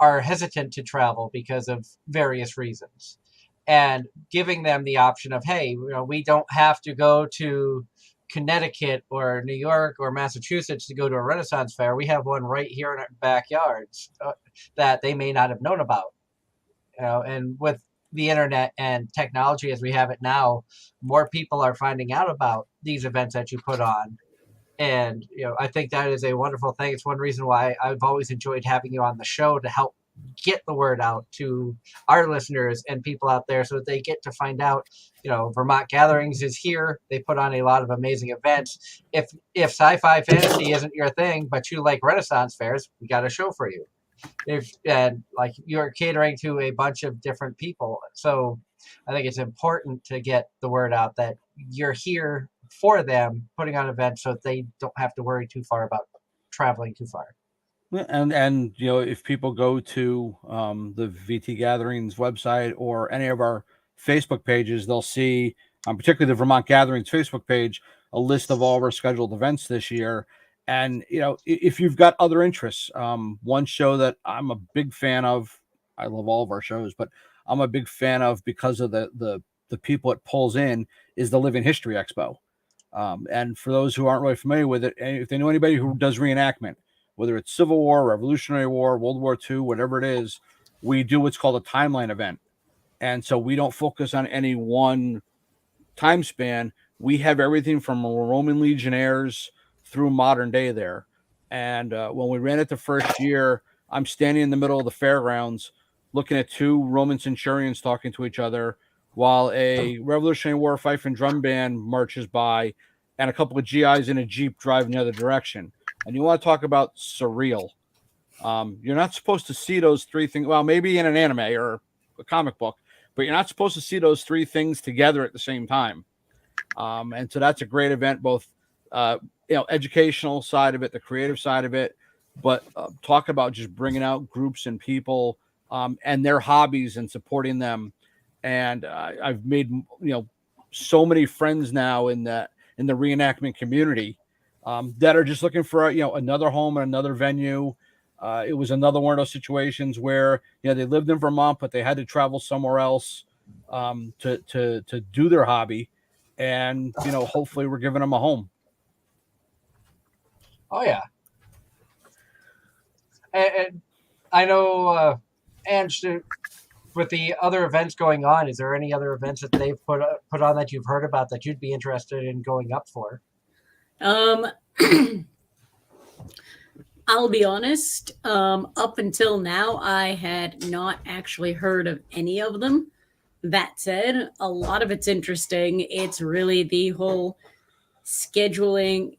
are hesitant to travel because of various reasons, and giving them the option of, hey, we don't have to go to Connecticut or New York or Massachusetts to go to a Renaissance fair. We have one right here in our backyards that they may not have known about. And with the internet and technology as we have it now, more people are finding out about these events that you put on. And I think that is a wonderful thing. It's one reason why I've always enjoyed having you on the show, to help get the word out to our listeners and people out there so that they get to find out, Vermont Gatherings is here. They put on a lot of amazing events. If sci-fi fantasy isn't your thing, but you like Renaissance fairs, we got a show for you. And like, you're catering to a bunch of different people. So I think it's important to get the word out that you're here for them, putting on events so that they don't have to worry too far about traveling too far. And if people go to the VT Gatherings website or any of our Facebook pages, they'll see, particularly the Vermont Gatherings Facebook page, a list of all of our scheduled events this year. And if you've got other interests, one show that I'm a big fan of, I love all of our shows, but I'm a big fan of because of the people it pulls in, is the Living History Expo. And for those who aren't really familiar with it, if they know anybody who does reenactment, whether it's Civil War, Revolutionary War, World War II, whatever it is, we do what's called a timeline event. And so we don't focus on any one time span. We have everything from Roman legionnaires through modern day there. And when we ran it the first year, I'm standing in the middle of the fairgrounds looking at 2 Roman centurions talking to each other while a Revolutionary War fife and drum band marches by and a couple of GIs in a Jeep driving the other direction. And you want to talk about surreal. You're not supposed to see those 3 things. Well, maybe in an anime or a comic book, but you're not supposed to see those 3 things together at the same time. And so that's a great event, both educational side of it, the creative side of it, but talk about just bringing out groups and people and their hobbies and supporting them. And I've made so many friends now in the reenactment community that are just looking for another home and another venue. It was another one of those situations where they lived in Vermont, but they had to travel somewhere else to do their hobby, and hopefully we're giving them a home. Oh yeah, and I know, and with the other events going on, is there any other events that they've put on that you've heard about that you'd be interested in going up for? I'll be honest. Up until now, I had not actually heard of any of them. That said, a lot of it's interesting. It's really the whole scheduling.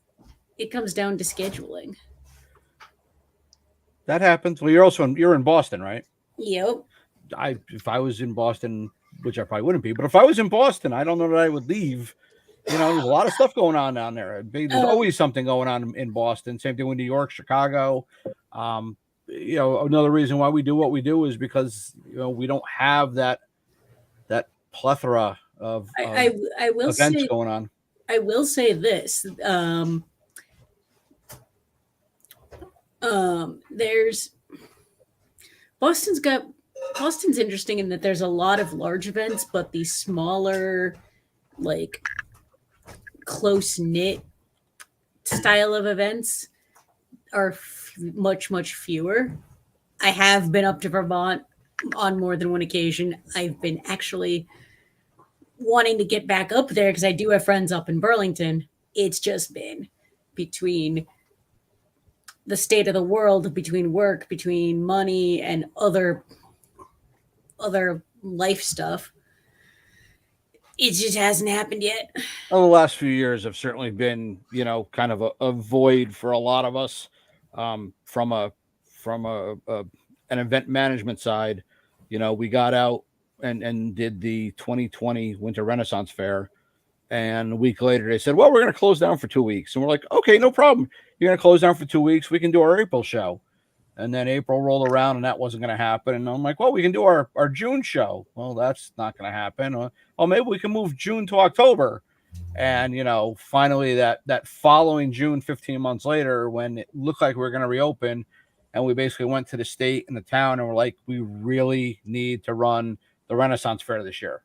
It comes down to scheduling. That happens. Well, you're in Boston, right? Yep. If I was in Boston, which I probably wouldn't be, but if I was in Boston, I don't know that I would leave. There's a lot of stuff going on down there. There's always something going on in Boston. Same thing with New York, Chicago. Another reason why we do what we do is because we don't have that plethora of I will events say, going on. I will say this. There's Boston's interesting in that there's a lot of large events, but the smaller, like close knit style of events are much fewer. I have been up to Vermont on more than one occasion. I've been actually wanting to get back up there because I do have friends up in Burlington. It's just been between the state of the world, between work, between money, and other life stuff. It just hasn't happened yet. Well, the last few years have certainly been, kind of a void for a lot of us from an event management side. We got out and did the 2020 Winter Renaissance Fair. And a week later, they said, well, we're going to close down for 2 weeks. And we're like, okay, no problem. You're going to close down for 2 weeks. We can do our April show. And then April rolled around and that wasn't going to happen. And I'm like, well, we can do our June show. Well, that's not going to happen. Maybe we can move June to October. And, finally that following June, 15 months later, when it looked like we were going to reopen, and we basically went to the state and the town and we're like, we really need to run the Renaissance Fair this year.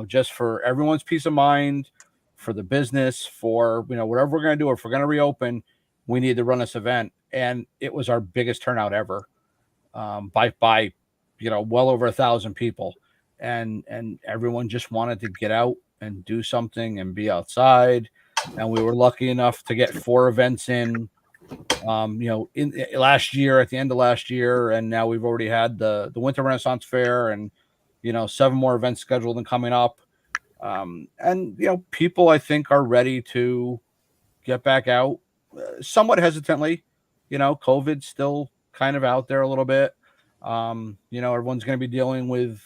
Just for everyone's peace of mind, for the business, for, whatever we're going to do, if we're going to reopen, we need to run this event. And it was our biggest turnout ever by well over 1,000 people. And everyone just wanted to get out and do something and be outside. And we were lucky enough to get 4 events in last year, at the end of last year. And now we've already had the Winter Renaissance Fair and, 7 more events scheduled and coming up. And people, I think, are ready to get back out somewhat hesitantly. COVID's still kind of out there a little bit. Everyone's going to be dealing with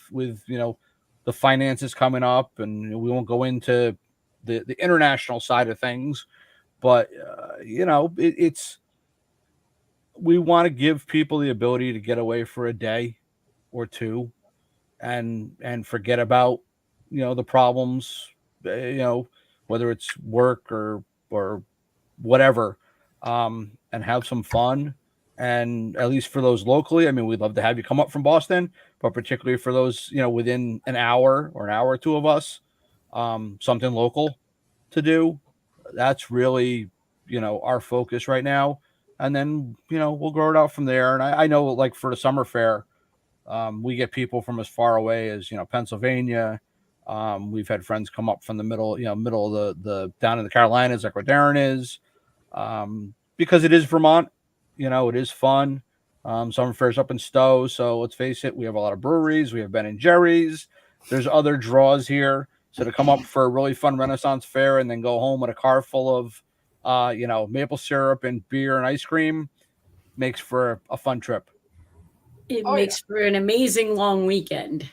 the finances coming up, and we won't go into the international side of things, but it's we want to give people the ability to get away for a day or two and forget about the problems, whether it's work or whatever, and have some fun. And at least for those locally, I mean, we'd love to have you come up from Boston, but particularly for those within an hour or 2 of us, something local to do. That's really our focus right now. And then we'll grow it out from there. And I know, like, for the summer fair, we get people from as far away as Pennsylvania. We've had friends come up from the middle of the down in the Carolinas, like where Darren is, because it is Vermont. It is fun. Summer fair's up in Stowe, so let's face it, we have a lot of breweries. We have Ben and Jerry's. There's other draws here. So to come up for a really fun Renaissance fair and then go home with a car full of maple syrup and beer and ice cream makes for a fun trip. It makes for an amazing long weekend.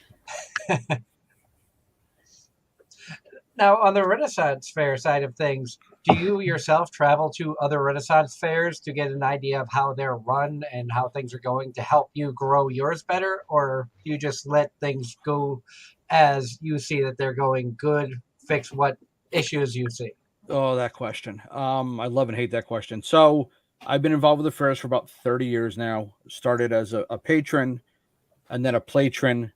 Now, on the Renaissance Fair side of things, do you yourself travel to other Renaissance fairs to get an idea of how they're run and how things are going to help you grow yours better, or do you just let things go as you see that they're going good, fix what issues you see? Oh, that question. I love and hate that question. So I've been involved with the fairs for about 30 years now. Started as a patron and then a patron,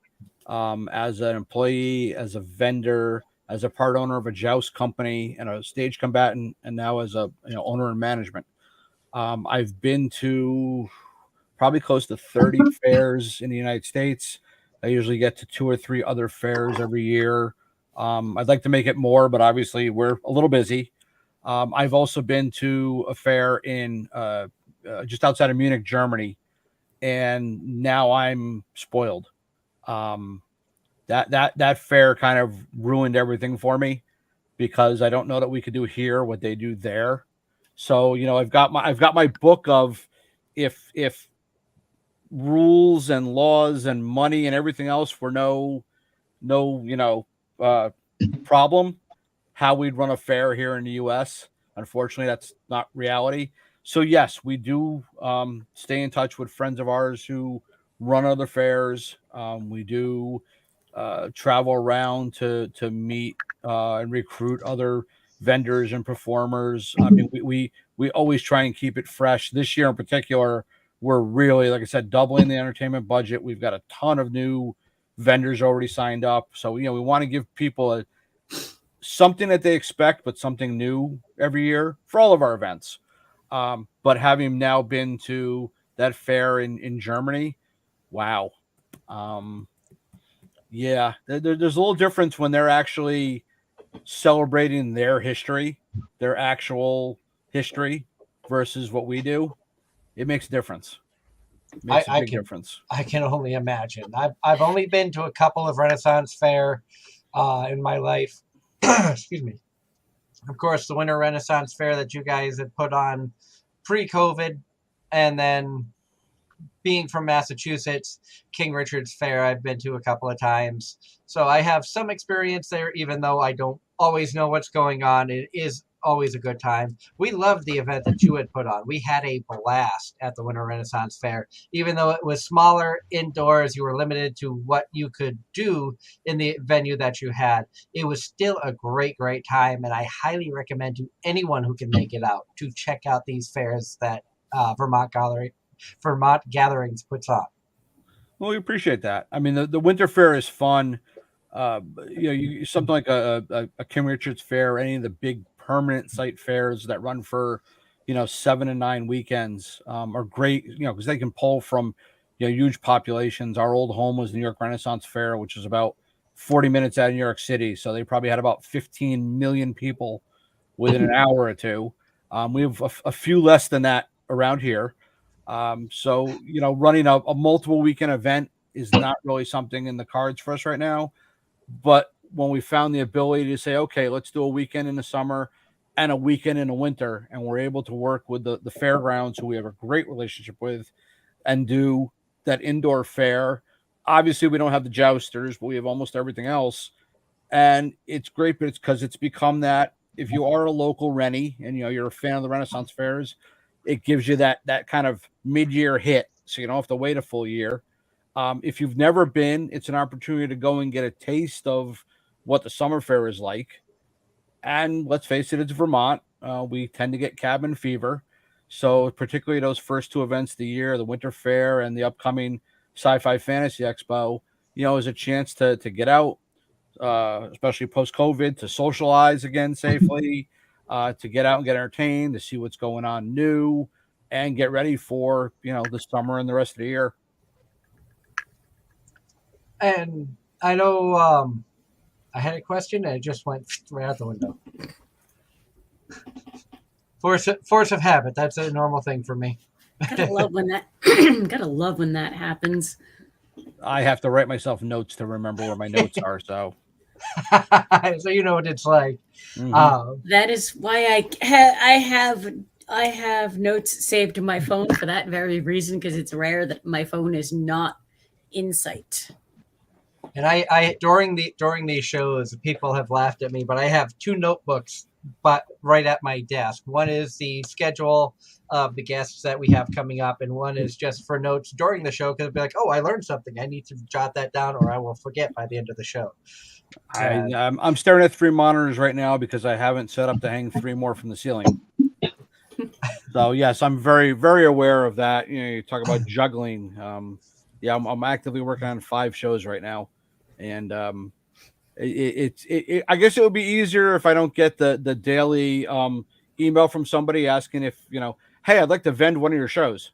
as an employee, as a vendor, as a part owner of a joust company and a stage combatant, and now as a owner and management. I've been to probably close to 30 fairs in the United States. I usually get to 2 or 3 other fairs every year. I'd like to make it more, but obviously we're a little busy. I've also been to a fair in just outside of Munich, Germany, and now I'm spoiled. That fair kind of ruined everything for me because I don't know that we could do here what they do there. So I've got my book of if rules and laws and money and everything else were no problem, how we'd run a fair here in the U.S. Unfortunately, that's not reality. So yes, we do stay in touch with friends of ours who run other fairs. We do travel around to meet and recruit other vendors and performers. I mean, we always try and keep it fresh. This year in particular, we're really, like I said, doubling the entertainment budget. We've got a ton of new vendors already signed up. So, we want to give people something that they expect, but something new every year for all of our events. But having now been to that fair in Germany, wow. Yeah, there's a little difference when they're actually celebrating their history, their actual history versus what we do. It makes a difference. It makes a big difference. I can only imagine. I've only been to a couple of Renaissance fair in my life. Excuse me. Of course, the Winter Renaissance Fair that you guys had put on pre-COVID, and then being from Massachusetts, King Richard's Fair I've been to a couple of times. So I have some experience there, even though I don't always know what's going on. It is always a good time. We loved the event that you had put on. We had a blast at the Winter Renaissance Fair. Even though it was smaller indoors, you were limited to what you could do in the venue that you had. It was still a great, great time, and I highly recommend to anyone who can make it out to check out these fairs that Vermont Gatherings puts on. Well, we appreciate that. I mean, the winter fair is fun. Something like a King Richard's Fair, any of the big permanent site fairs that run for 7 and 9 weekends are great. Because they can pull from huge populations. Our old home was the New York Renaissance Fair, which is about 40 minutes out of New York City. So they probably had about 15 million people within an hour or two. We have a few less than that around here. So running a multiple weekend event is not really something in the cards for us right now. But when we found the ability to say, okay, let's do a weekend in the summer and a weekend in the winter, and we're able to work with the fairgrounds, who we have a great relationship with, and do that indoor fair. Obviously, we don't have the jousters, but we have almost everything else. And it's great, but it's because it's become that if you are a local Rennie and you're a fan of the Renaissance fairs, it gives you that kind of mid-year hit, so you don't have to wait a full year. If you've never been, it's an opportunity to go and get a taste of what the summer fair is like. And let's face it, it's Vermont. We tend to get cabin fever. So particularly those first 2 events of the year, the Winter Fair and the upcoming Sci-Fi Fantasy Expo, is a chance to get out, especially post-COVID, to socialize again safely, to get out and get entertained, to see what's going on new, and get ready for, the summer and the rest of the year. And I know I had a question and it just went right out the window. Force of habit. That's a normal thing for me. Gotta love when that happens. I have to write myself notes to remember where my notes are. So, so you know what it's like. Mm-hmm. That is why I have notes saved to my phone for that very reason, because it's rare that my phone is not in sight. And I during these shows, people have laughed at me, but I have 2 notebooks but right at my desk. One is the schedule of the guests that we have coming up, and one is just for notes during the show because it'll be like, oh, I learned something. I need to jot that down, or I will forget by the end of the show. I'm staring at 3 monitors right now because I haven't set up to hang 3 more from the ceiling. So yes, I'm very, very aware of that. You talk about juggling. Yeah, I'm actively working on 5 shows right now, and I guess it would be easier if I don't get the daily email from somebody asking if hey, I'd like to vend one of your shows.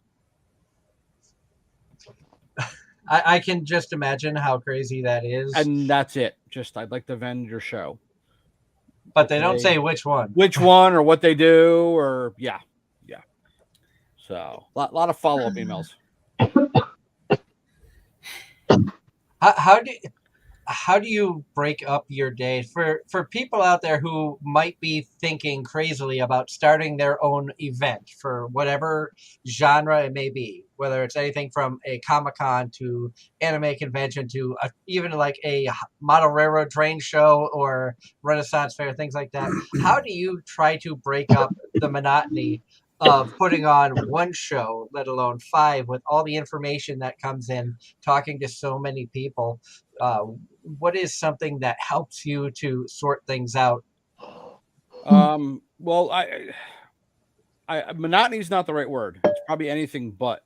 I can just imagine how crazy that is. And that's it. Just, I'd like to vend your show. But they don't say which one. Which one or what they do or yeah. So a lot of follow-up emails. How do you break up your day for people out there who might be thinking crazily about starting their own event for whatever genre it may be, whether it's anything from a Comic-Con to anime convention to even like a model railroad train show or Renaissance fair, things like that. How do you try to break up the monotony of putting on one show, let alone 5, with all the information that comes in, talking to so many people? What is something that helps you to sort things out? Well, I monotony is not the right word. It's probably anything but.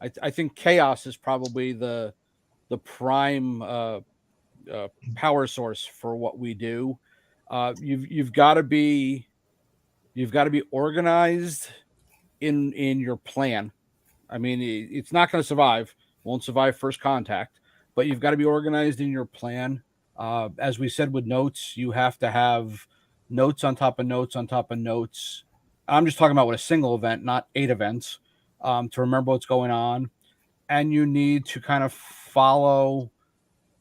I think chaos is probably the prime power source for what we do. You've got to be organized in your plan. I mean, it's not going to survive. Won't survive first contact, but you've got to be organized in your plan. As we said with notes, you have to have notes on top of notes on top of notes. I'm just talking about with a single event, not 8 events, to remember what's going on. And you need to kind of follow,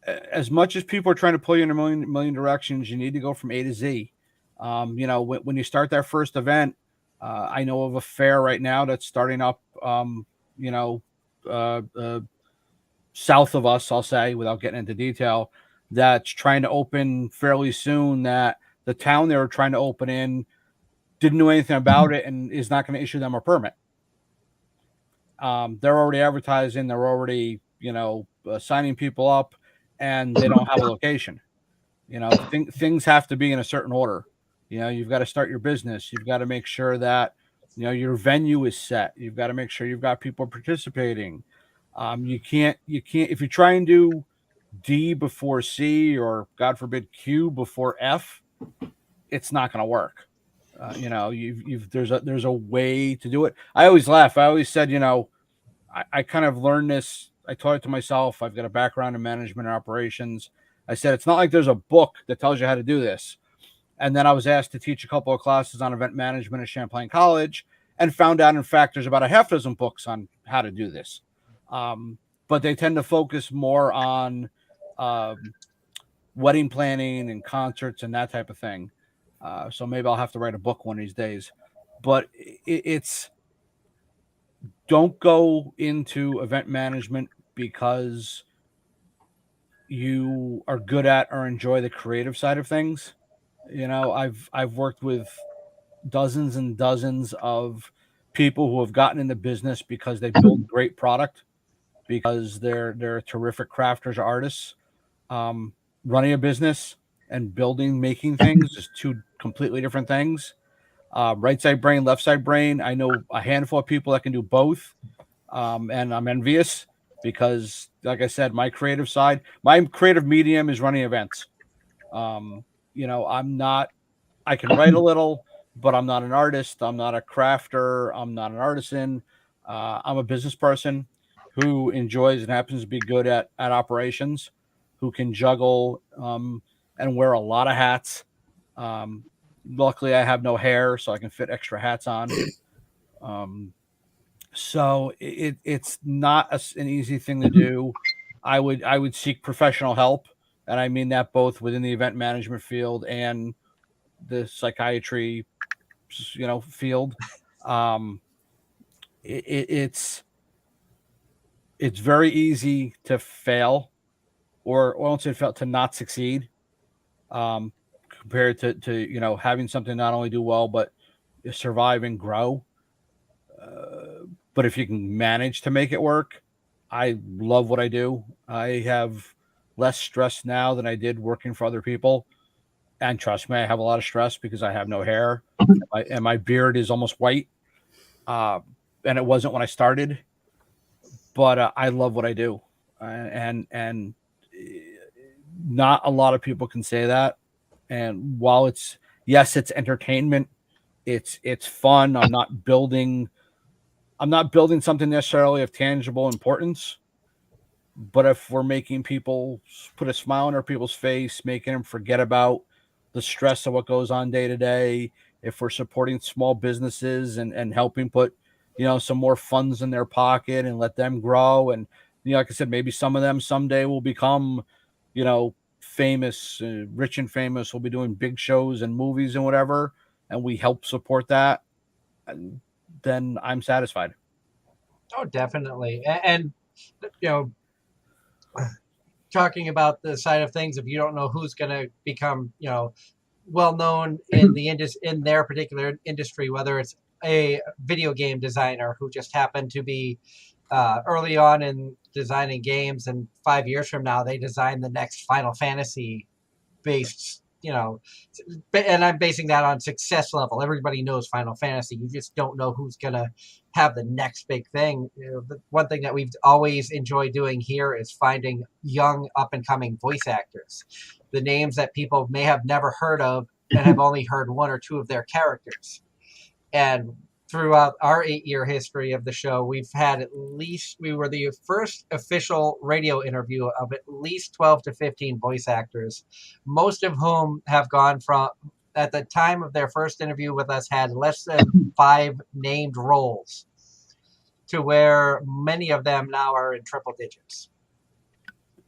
as much as people are trying to pull you in a million directions, you need to go from A to Z. When you start that first event, I know of a fair right now that's starting up, south of us, I'll say, without getting into detail, that's trying to open fairly soon, that the town they were trying to open in didn't know anything about it and is not going to issue them a permit. They're already advertising, they're already, signing people up, and they don't have a location. Things have to be in a certain order. You've got to start your business. You've got to make sure that, your venue is set. You've got to make sure you've got people participating. You can't, if you try and do D before C or God forbid Q before F, it's not going to work. There's a way to do it. I always laugh. I always said, I kind of learned this. I taught it to myself. I've got a background in management and operations. I said, it's not like there's a book that tells you how to do this. And then I was asked to teach a couple of classes on event management at Champlain College and found out, in fact, there's about a half dozen books on how to do this. But they tend to focus more on wedding planning and concerts and that type of thing. So maybe I'll have to write a book one of these days. But it's don't go into event management because you are good at or enjoy the creative side of things. I've worked with dozens and dozens of people who have gotten in the business because they build great product, because they're terrific crafters or artists. Running a business and making things is 2 completely different things. Right side brain, left side brain. I know a handful of people that can do both. And I'm envious because, like I said, my creative medium is running events. I can write a little, but I'm not an artist. I'm not a crafter. I'm not an artisan. I'm a business person who enjoys and happens to be good at operations, who can juggle and wear a lot of hats. Luckily, I have no hair, so I can fit extra hats on. So it's not an easy thing to do. I would seek professional help, and I mean that both within the event management field and the psychiatry, field. It's very easy to fail, or I won't say fail, to not succeed. compared to you know, having something not only do well but survive and grow. But if you can manage to make it work, I love what I do. I have less stress now than I did working for other people. And trust me, I have a lot of stress because I have no hair and my beard is almost white. And it wasn't when I started, but I love what I do. And not a lot of people can say that. And while it's, yes, it's entertainment, it's fun. I'm not building something necessarily of tangible importance, but if we're making people put a smile on their people's face, making them forget about the stress of what goes on day to day, if we're supporting small businesses and helping put, you know, some more funds in their pocket and let them grow. And, you know, like I said, maybe some of them someday will become, you know, famous, rich and famous, will be doing big shows and movies and whatever, and we help support that, and then I'm satisfied. Oh, definitely. And you know, talking about the side of things, if you don't know who's going to become, you know, well known in the in their particular industry, whether it's a video game designer who just happened to be early on in designing games, and 5 years from now they design the next Final Fantasy based, you know, and I'm basing that on success level. Everybody knows Final Fantasy. You just don't know who's going to have the next big thing. You know, the one thing that we've always enjoyed doing here is finding young up and coming voice actors, the names that people may have never heard of and have only heard one or two of their characters. And throughout our 8-year history of the show, we've had at least, we were the first official radio interview of at least 12 to 15 voice actors, most of whom have gone from, at the time of their first interview with us, had less than 5 named roles, to where many of them now are in triple digits.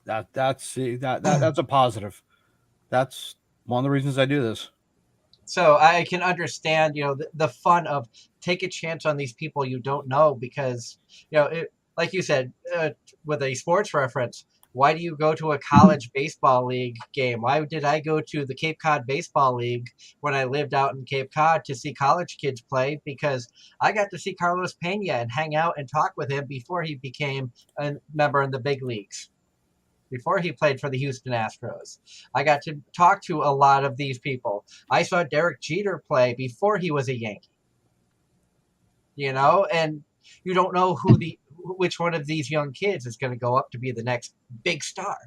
That's a positive. That's one of the reasons I do this. So I can understand, you know, the fun of take a chance on these people you don't know, because, you know, like you said, with a sports reference, why do you go to a college baseball league game? Why did I go to the Cape Cod Baseball League when I lived out in Cape Cod to see college kids play? Because I got to see Carlos Pena and hang out and talk with him before he became a member in the big leagues, before he played for the Houston Astros. I got to talk to a lot of these people. I saw Derek Jeter play before he was a Yankee. You know, and you don't know which one of these young kids is going to go up to be the next big star.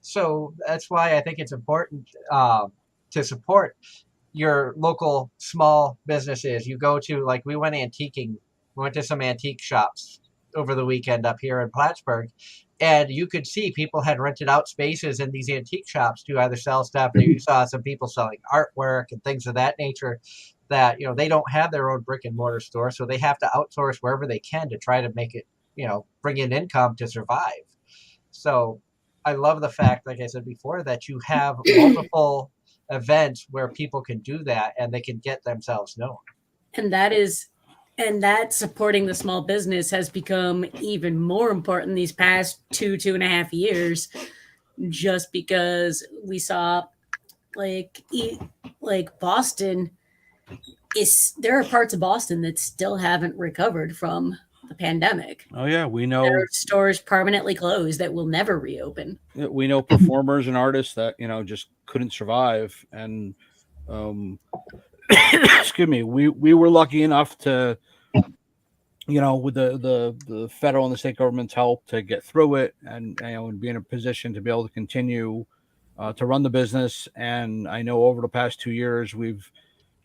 So that's why I think it's important to support your local small businesses. You go to, like, we went antiquing. We went to some antique shops over the weekend up here in Plattsburgh, and you could see people had rented out spaces in these antique shops to either sell stuff, or you saw some people selling artwork and things of that nature, that, you know, they don't have their own brick and mortar store, so they have to outsource wherever they can to try to make it, you know, bring in income to survive. So I love the fact, like I said before, that you have multiple events where people can do that and they can get themselves known. And that supporting the small business has become even more important these past 2.5 years, just because we saw like Boston there are parts of Boston that still haven't recovered from the pandemic. Oh yeah, we know there are stores permanently closed that will never reopen. We know performers and artists that, you know, just couldn't survive. And excuse me, we were lucky enough to, you know, with the federal and the state government's help, to get through it, and, you know, and be in a position to be able to continue to run the business. And I know over the past 2 years we've,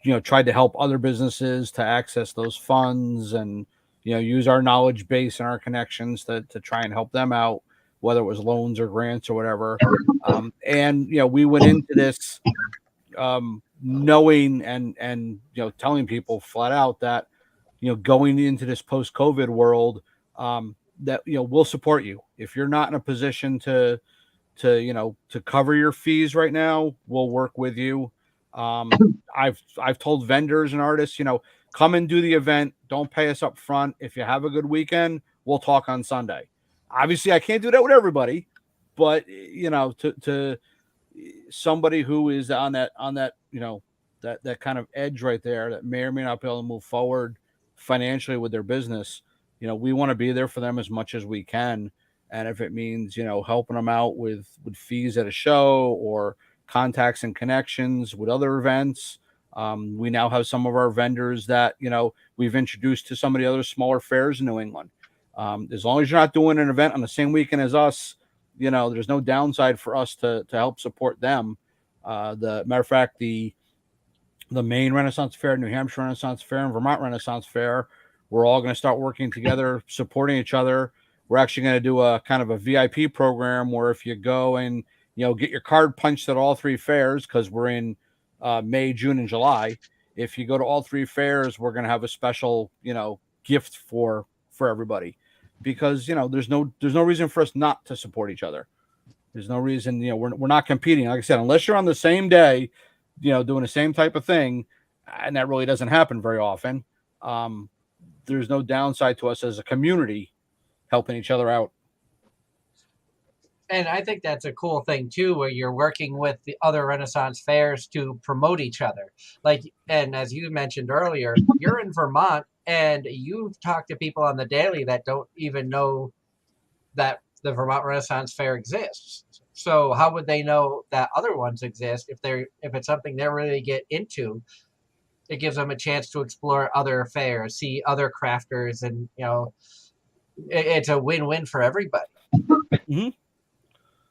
you know, tried to help other businesses to access those funds, and, you know, use our knowledge base and our connections to try and help them out, whether it was loans or grants or whatever. And, you know, we went into this knowing and, you know, telling people flat out that, you know, going into this post-COVID world, that, you know, we'll support you. If you're not in a position to, you know, to cover your fees right now, we'll work with you. I've told vendors and artists, you know, come and do the event. Don't pay us up front. If you have a good weekend, we'll talk on Sunday. Obviously, I can't do that with everybody, but, you know, to somebody who is on that that kind of edge right there that may or may not be able to move forward financially with their business, we want to be there for them as much as we can. And if it means, helping them out with fees at a show or contacts and connections with other events. We now have some of our vendors that, we've introduced to some of the other smaller fairs in New England. As long as you're not doing an event on the same weekend as us, there's no downside for us to help support them. The matter of fact, the Maine Renaissance Fair, New Hampshire Renaissance Fair, and Vermont Renaissance Fair, we're all going to start working together, supporting each other. We're actually going to do a kind of a VIP program where if you go and, get your card punched at all three fairs, because we're in May, June, and July. If you go to all three fairs, we're going to have a special, gift for everybody, because, there's no reason for us not to support each other. There's no reason, we're not competing. Like I said, unless you're on the same day, doing the same type of thing, and that really doesn't happen very often. There's no downside to us as a community helping each other out. And I think that's a cool thing too, where you're working with the other Renaissance fairs to promote each other. And as you mentioned earlier, you're in Vermont and you've talked to people on the daily that don't even know that the Vermont Renaissance Fair exists. So how would they know that other ones exist if it's something they really get into? It gives them a chance to explore other fairs, see other crafters, and it's a win-win for everybody. Mm-hmm.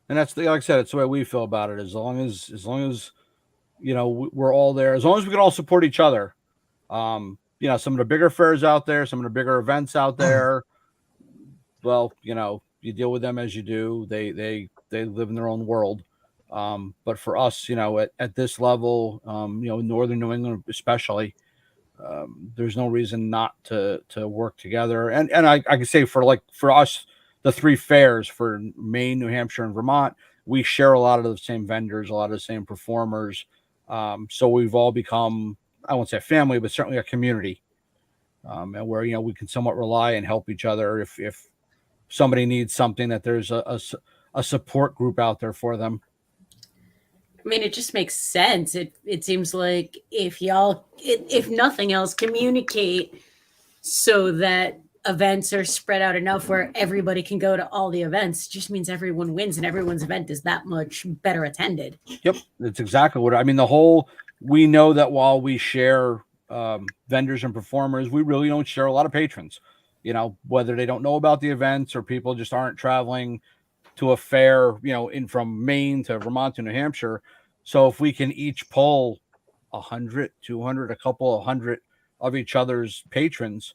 And that's like I said, it's the way we feel about it. As long as we're all there, as long as we can all support each other. Some of the bigger fairs out there, some of the bigger events out there. Well, you deal with them as you do. They live in their own world. But for us, at this level, Northern New England especially, there's no reason not to work together. And I can say for us, the three fairs for Maine, New Hampshire, and Vermont, we share a lot of the same vendors, a lot of the same performers. So we've all become, I won't say a family, but certainly a community. And where, we can somewhat rely and help each other if somebody needs something, that there's a support group out there for them. I mean, it just makes sense. It seems like if nothing else, communicate so that events are spread out enough where everybody can go to all the events, just means everyone wins and everyone's event is that much better attended. Yep. That's exactly what I mean. We know that while we share vendors and performers, we really don't share a lot of patrons, whether they don't know about the events or people just aren't traveling to a fair, from Maine to Vermont to New Hampshire. So if we can each pull 100, 200, a couple of hundred of each other's patrons,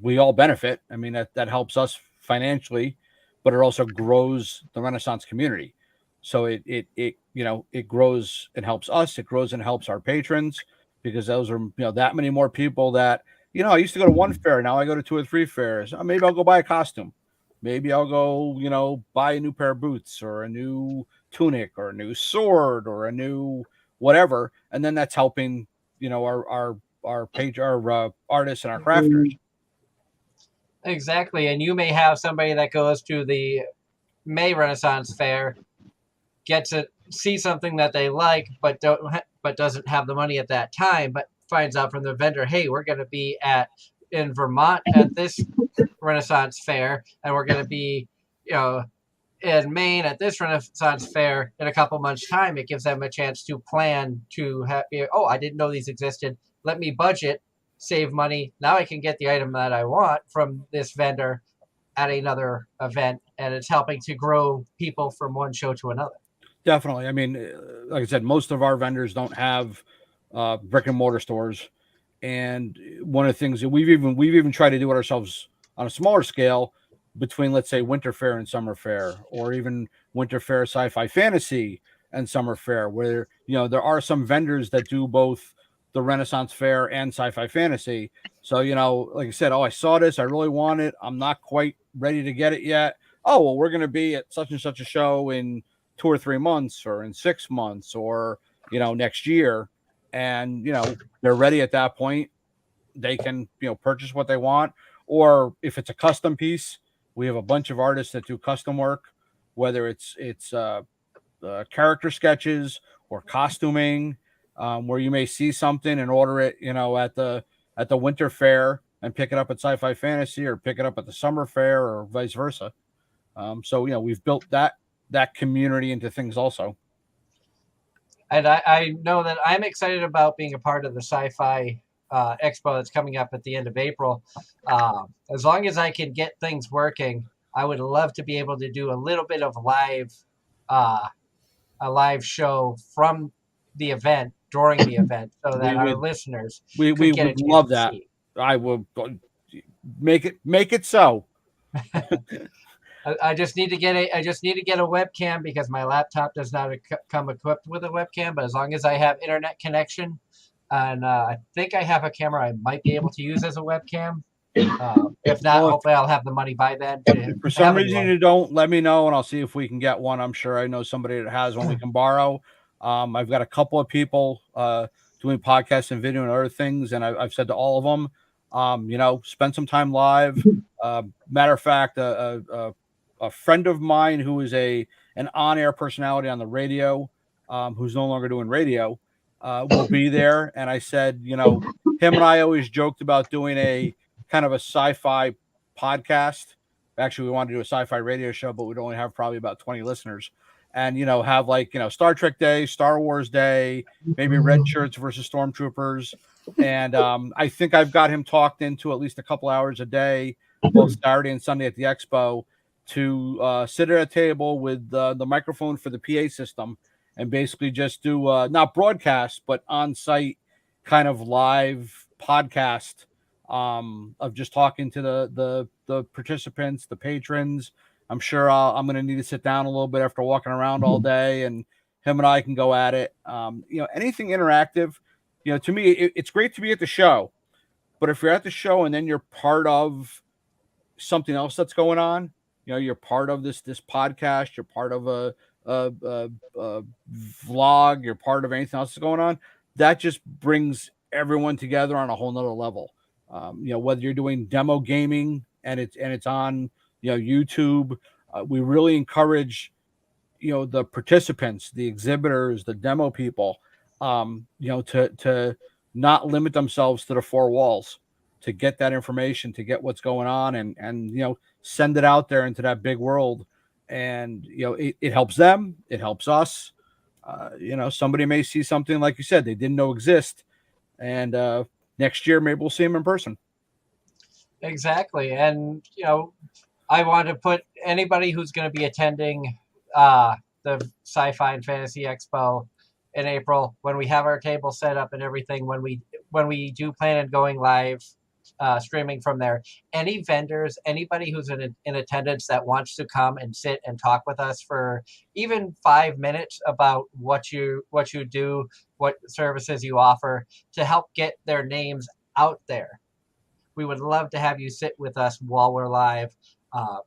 we all benefit. I mean, that helps us financially, but it also grows the Renaissance community. So it grows and helps us. It grows and helps our patrons, because those are, that many more people that, I used to go to one fair. Now I go to 2 or 3 fairs. Maybe I'll go buy a costume. Maybe I'll go, buy a new pair of boots or a new tunic or a new sword or a new whatever. And then that's helping, our artists and our crafters. Exactly. And you may have somebody that goes to the May Renaissance Fair, gets to see something that they like, but doesn't have the money at that time, but finds out from the vendor, hey, we're going to be in Vermont at this Renaissance Fair, and we're going to be, in Maine at this Renaissance Fair in a couple months' time. It gives them a chance to plan to have, I didn't know these existed. Let me budget, save money. Now I can get the item that I want from this vendor at another event, and it's helping to grow people from one show to another. Definitely. I mean, like I said, most of our vendors don't have brick and mortar stores, and one of the things that we've even tried to do it ourselves on a smaller scale, between, let's say, Winter Fair and Summer Fair, or even Winter Fair Sci-Fi Fantasy and Summer Fair, where there are some vendors that do both the Renaissance Fair and Sci-Fi Fantasy. So like I said, I saw this, I really want it, I'm not quite ready to get it yet. Oh, well, we're going to be at such and such a show in 2 or 3 months, or in 6 months, or next year, and they're ready at that point. They can purchase what they want. Or if it's a custom piece, we have a bunch of artists that do custom work, whether it's character sketches or costuming, where you may see something and order it, at the winter fair and pick it up at Sci-Fi Fantasy or pick it up at the summer fair or vice versa. So we've built that community into things also. And I know that I'm excited about being a part of the Sci-Fi Expo that's coming up at the end of April. As long as I can get things working, I would love to be able to do a little bit of a live show from the event during the event, so that our listeners we could get a would chance love to that. see. I will make it so. I just need to get a webcam because my laptop does not come equipped with a webcam. But as long as I have internet connection, and I think I have a camera I might be able to use as a webcam. If not, hopefully I'll have the money by then. For some reason you don't, let me know and I'll see if we can get one. I'm sure I know somebody that has one we can borrow. I've got a couple of people doing podcasts and video and other things, and I've said to all of them, spend some time live. Matter of fact, a friend of mine who is an on-air personality on the radio, who's no longer doing radio, will be there. And I said, him and I always joked about doing a kind of a sci-fi podcast. Actually, we wanted to do a sci-fi radio show, but we'd only have probably about 20 listeners. And, have Star Trek Day, Star Wars Day, maybe red shirts versus stormtroopers. And I think I've got him talked into at least a couple hours a day, both Saturday and Sunday at the expo, to sit at a table with the microphone for the PA system and basically just do not broadcast, but on-site kind of live podcast of just talking to the participants, the patrons. I'm sure I'm going to need to sit down a little bit after walking around all day, and him and I can go at it. Anything interactive, to me, it's great to be at the show, but if you're at the show and then you're part of something else that's going on, you're part of this podcast, you're part of a vlog, you're part of anything else that's going on, that just brings everyone together on a whole nother level. Whether you're doing demo gaming and it's on YouTube, we really encourage the participants, the exhibitors, the demo people, to not limit themselves to the four walls, to get that information, to get what's going on, and send it out there into that big world. And it helps them, it helps us. Somebody may see something, like you said, they didn't know exist, and next year maybe we'll see them in person. Exactly. And I want to put anybody who's going to be attending the Sci-Fi and Fantasy Expo in April, when we have our table set up and everything, when we do plan on going live, streaming from there, any vendors, anybody who's in attendance that wants to come and sit and talk with us for even 5 minutes about what you do, what services you offer, to help get their names out there. We would love to have you sit with us while we're live.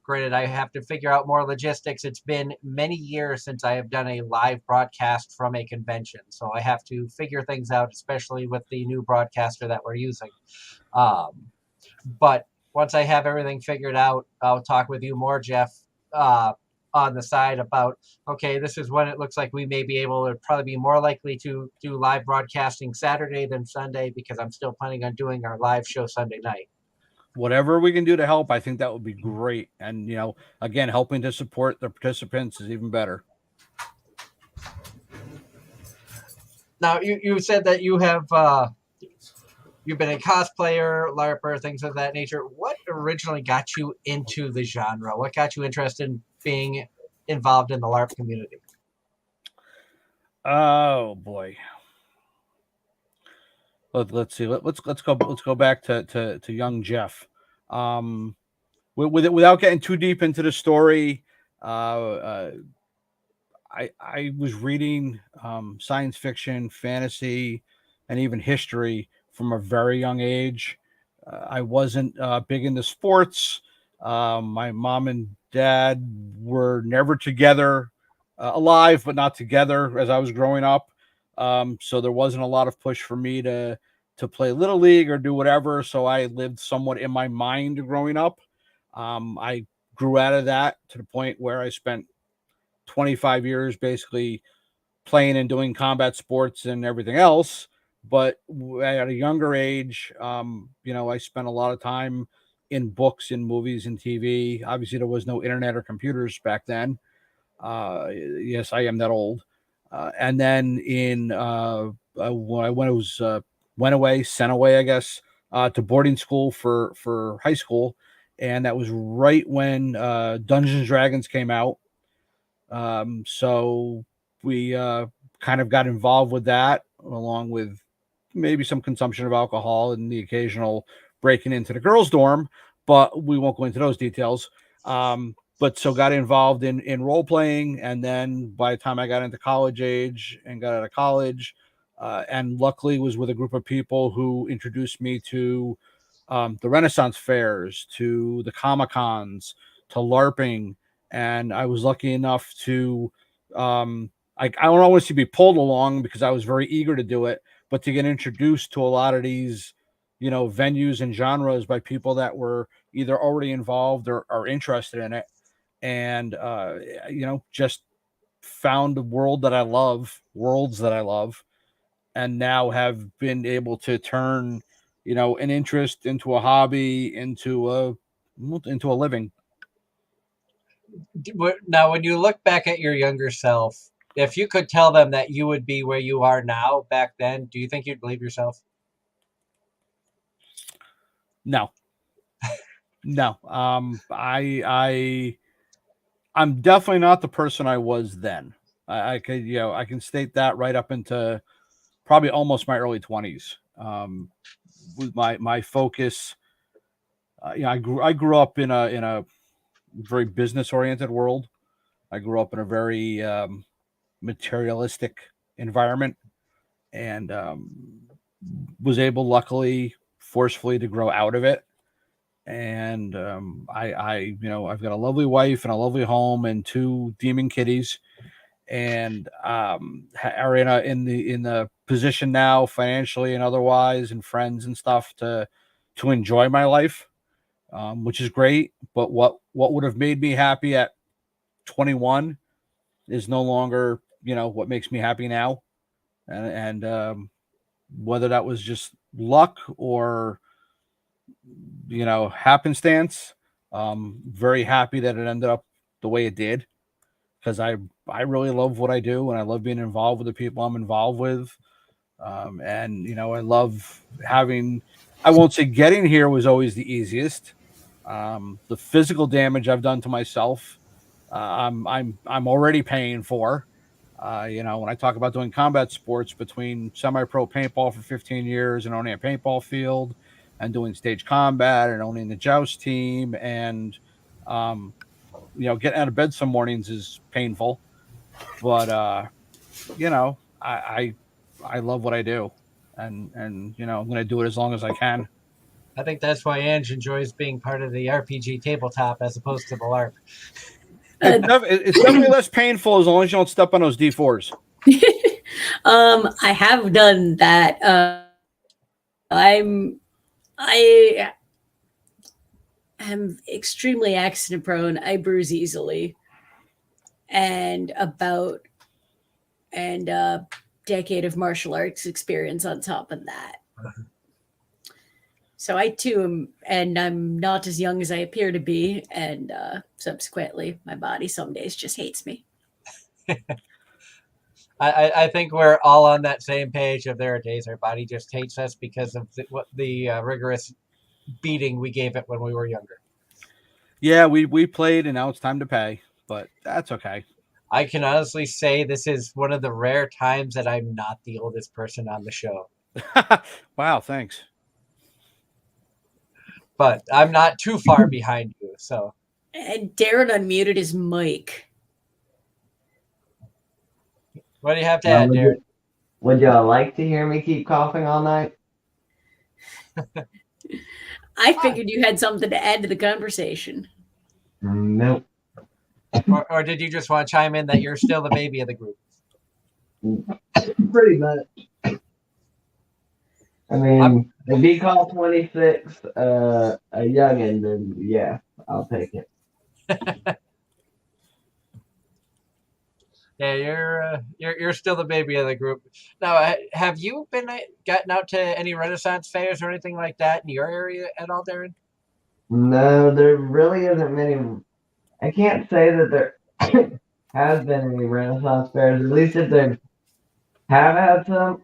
Granted, I have to figure out more logistics. It's been many years since I have done a live broadcast from a convention, so I have to figure things out, especially with the new broadcaster that we're using. But once I have everything figured out, I'll talk with you more, Jeff, on the side about, okay, this is when it looks like we may be able to probably be more likely to do live broadcasting Saturday than Sunday, because I'm still planning on doing our live show Sunday night. Whatever we can do to help, I think that would be great. And, again, helping to support the participants is even better. Now, you said that you have you've been a cosplayer, LARPer, things of that nature. What originally got you into the genre? What got you interested in being involved in the LARP community? Oh boy. Let's see. Let's go back to young Jeff. Without getting too deep into the story, I was reading science fiction, fantasy, and even history from a very young age. I wasn't big into sports. My mom and dad were never together, alive but not together as I was growing up. So there wasn't a lot of push for me to play Little League or do whatever. So I lived somewhat in my mind growing up. I grew out of that to the point where I spent 25 years basically playing and doing combat sports and everything else. But at a younger age, I spent a lot of time in books and movies and TV. Obviously, there was no internet or computers back then. Yes, I am that old. And then when I went sent away, I guess, to boarding school for high school, and that was right when Dungeons and Dragons came out. So we kind of got involved with that, along with maybe some consumption of alcohol and the occasional breaking into the girls' dorm, but we won't go into those details. But so got involved in role playing, and then by the time I got into college age and got out of college, and luckily was with a group of people who introduced me to the Renaissance fairs, to the Comic-Cons, to LARPing, and I was lucky enough to I don't always to be pulled along because I was very eager to do it, but to get introduced to a lot of these, venues and genres by people that were either already involved or are interested in it. And, just found a worlds that I love, and now have been able to turn, an interest into a hobby, into a living. Now, when you look back at your younger self, if you could tell them that you would be where you are now back then, do you think you'd believe yourself? No. No. I'm definitely not the person I was then. I can state that right up into probably almost my early 20s. With my focus, I grew up in a very business oriented world. I grew up in a very materialistic environment, and was able, luckily, forcefully, to grow out of it. And I've got a lovely wife and a lovely home and 2 demon kitties, and are in the position now, financially and otherwise, and friends and stuff, to enjoy my life, which is great. But what would have made me happy at 21 is no longer what makes me happy now, and whether that was just luck or happenstance. Very happy that it ended up the way it did, because I really love what I do, and I love being involved with the people I'm involved with. And I love having, I won't say getting here was always the easiest. The physical damage I've done to myself, I'm already paying for. When I talk about doing combat sports, between semi-pro paintball for 15 years and owning a paintball field, and doing stage combat and owning the joust team, and getting out of bed some mornings is painful, but I love what I do, and I'm going to do it as long as I can. I think that's why Ange enjoys being part of the RPG tabletop as opposed to the LARP. It's definitely less painful as long as you don't step on those D4s. I have done that. I am extremely accident prone. I bruise easily, and a decade of martial arts experience on top of that. So I too am, and I'm not as young as I appear to be, and subsequently, my body some days just hates me. I think we're all on that same page. Of there are days our body just hates us because of the rigorous beating we gave it when we were younger. Yeah, we played, and now it's time to pay, but that's okay. I can honestly say this is one of the rare times that I'm not the oldest person on the show. Wow, thanks. But I'm not too far behind you, so. And Darren unmuted his mic. What do you have to add, Darren? Would y'all like to hear me keep coughing all night? I figured you had something to add to the conversation. Nope. Or did you just want to chime in that you're still the baby of the group? Pretty much. I mean, if he called 26 a youngin', then yeah, I'll take it. Yeah, you're still the baby of the group. Now, have you been gotten out to any Renaissance fairs or anything like that in your area at all, Darren? No, there really isn't many. I can't say that there has been any Renaissance fairs. At least if they have had some,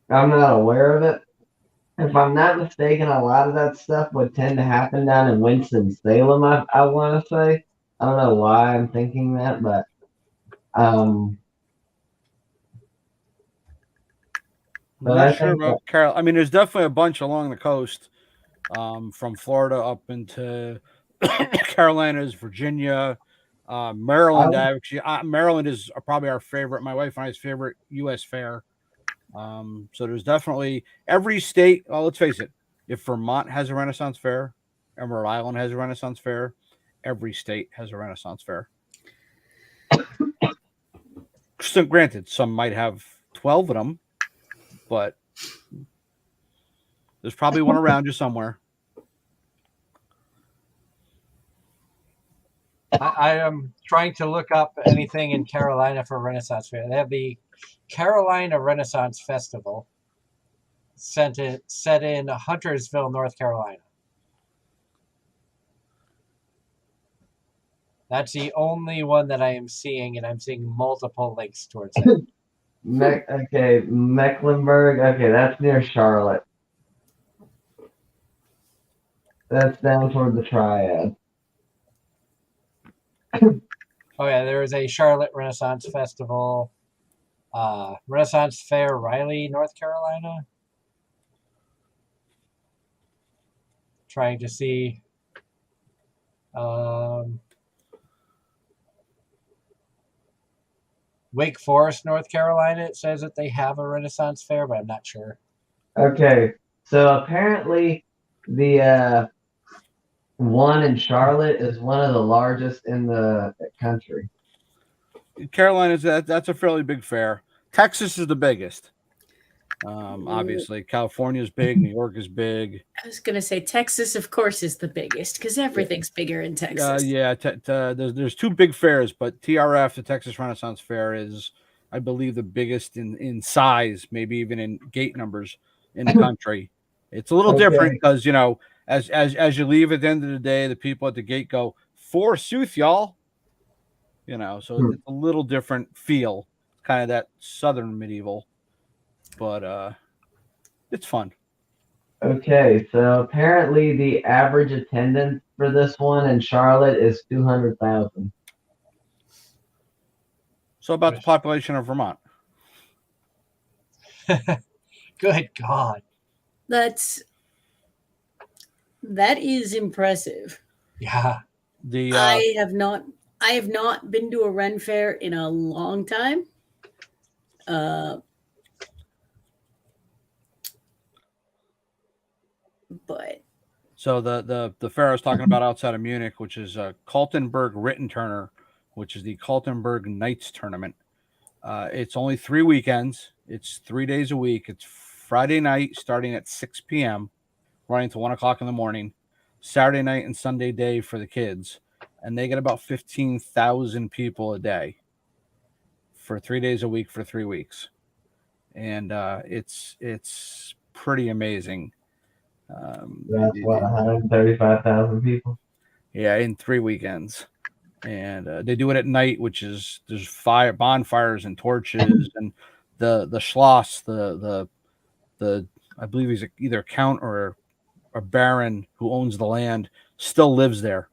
I'm not aware of it. If I'm not mistaken, a lot of that stuff would tend to happen down in Winston-Salem, I want to say. I don't know why I'm thinking that, but I'm but not I sure think that, about Carol. I mean, there's definitely a bunch along the coast, from Florida up into Carolinas, Virginia, Maryland. Actually, Maryland is probably our favorite. My wife and I's favorite U.S. fair. So there's definitely every state. Well, let's face it. If Vermont has a Renaissance fair, and Rhode Island has a Renaissance fair, every state has a Renaissance fair. So, granted, some might have 12 of them, but there's probably one around you somewhere. I am trying to look up anything in Carolina for Renaissance Fair. They have the Carolina Renaissance Festival set in Huntersville, North Carolina. That's the only one that I am seeing, and I'm seeing multiple links towards it. okay, Mecklenburg. Okay, that's near Charlotte. That's down toward the Triad. Oh yeah, there is a Charlotte Renaissance Festival, Renaissance Fair, Raleigh, North Carolina. Trying to see. Wake Forest, North Carolina. It says that they have a Renaissance Fair, but I'm not sure. Okay, so apparently the one in Charlotte is one of the largest in the country. Carolina's that's a fairly big fair. Texas is the biggest. Obviously, California is big. New York is big. I was going to say Texas, of course, is the biggest because everything's bigger in Texas. Yeah, there's two big fairs, but TRF, the Texas Renaissance Fair, is, I believe, the biggest in size, maybe even in gate numbers in the country. It's a little different because, as you leave at the end of the day, the people at the gate go, "Forsooth, y'all." So it's a little different feel, kind of that Southern medieval, but it's fun. Okay, so apparently the average attendance for this one in Charlotte is 200,000. So about the population of Vermont. Good God. That is impressive. Yeah. I have not been to a Ren fair in a long time. But so the fair I was talking about outside of Munich, which is Kaltenberg Rittenturner, which is the Kaltenberg Knights Tournament. It's only 3 weekends. It's 3 days a week. It's Friday night starting at 6 p.m., running to 1 o'clock in the morning. Saturday night and Sunday day for the kids. And they get about 15,000 people a day for 3 days a week for 3 weeks. And it's pretty amazing. That's what, 135,000 people? Yeah, in 3 weekends. And they do it at night, which is there's bonfires and torches, and the Schloss, the I believe he's either a count or a baron who owns the land, still lives there,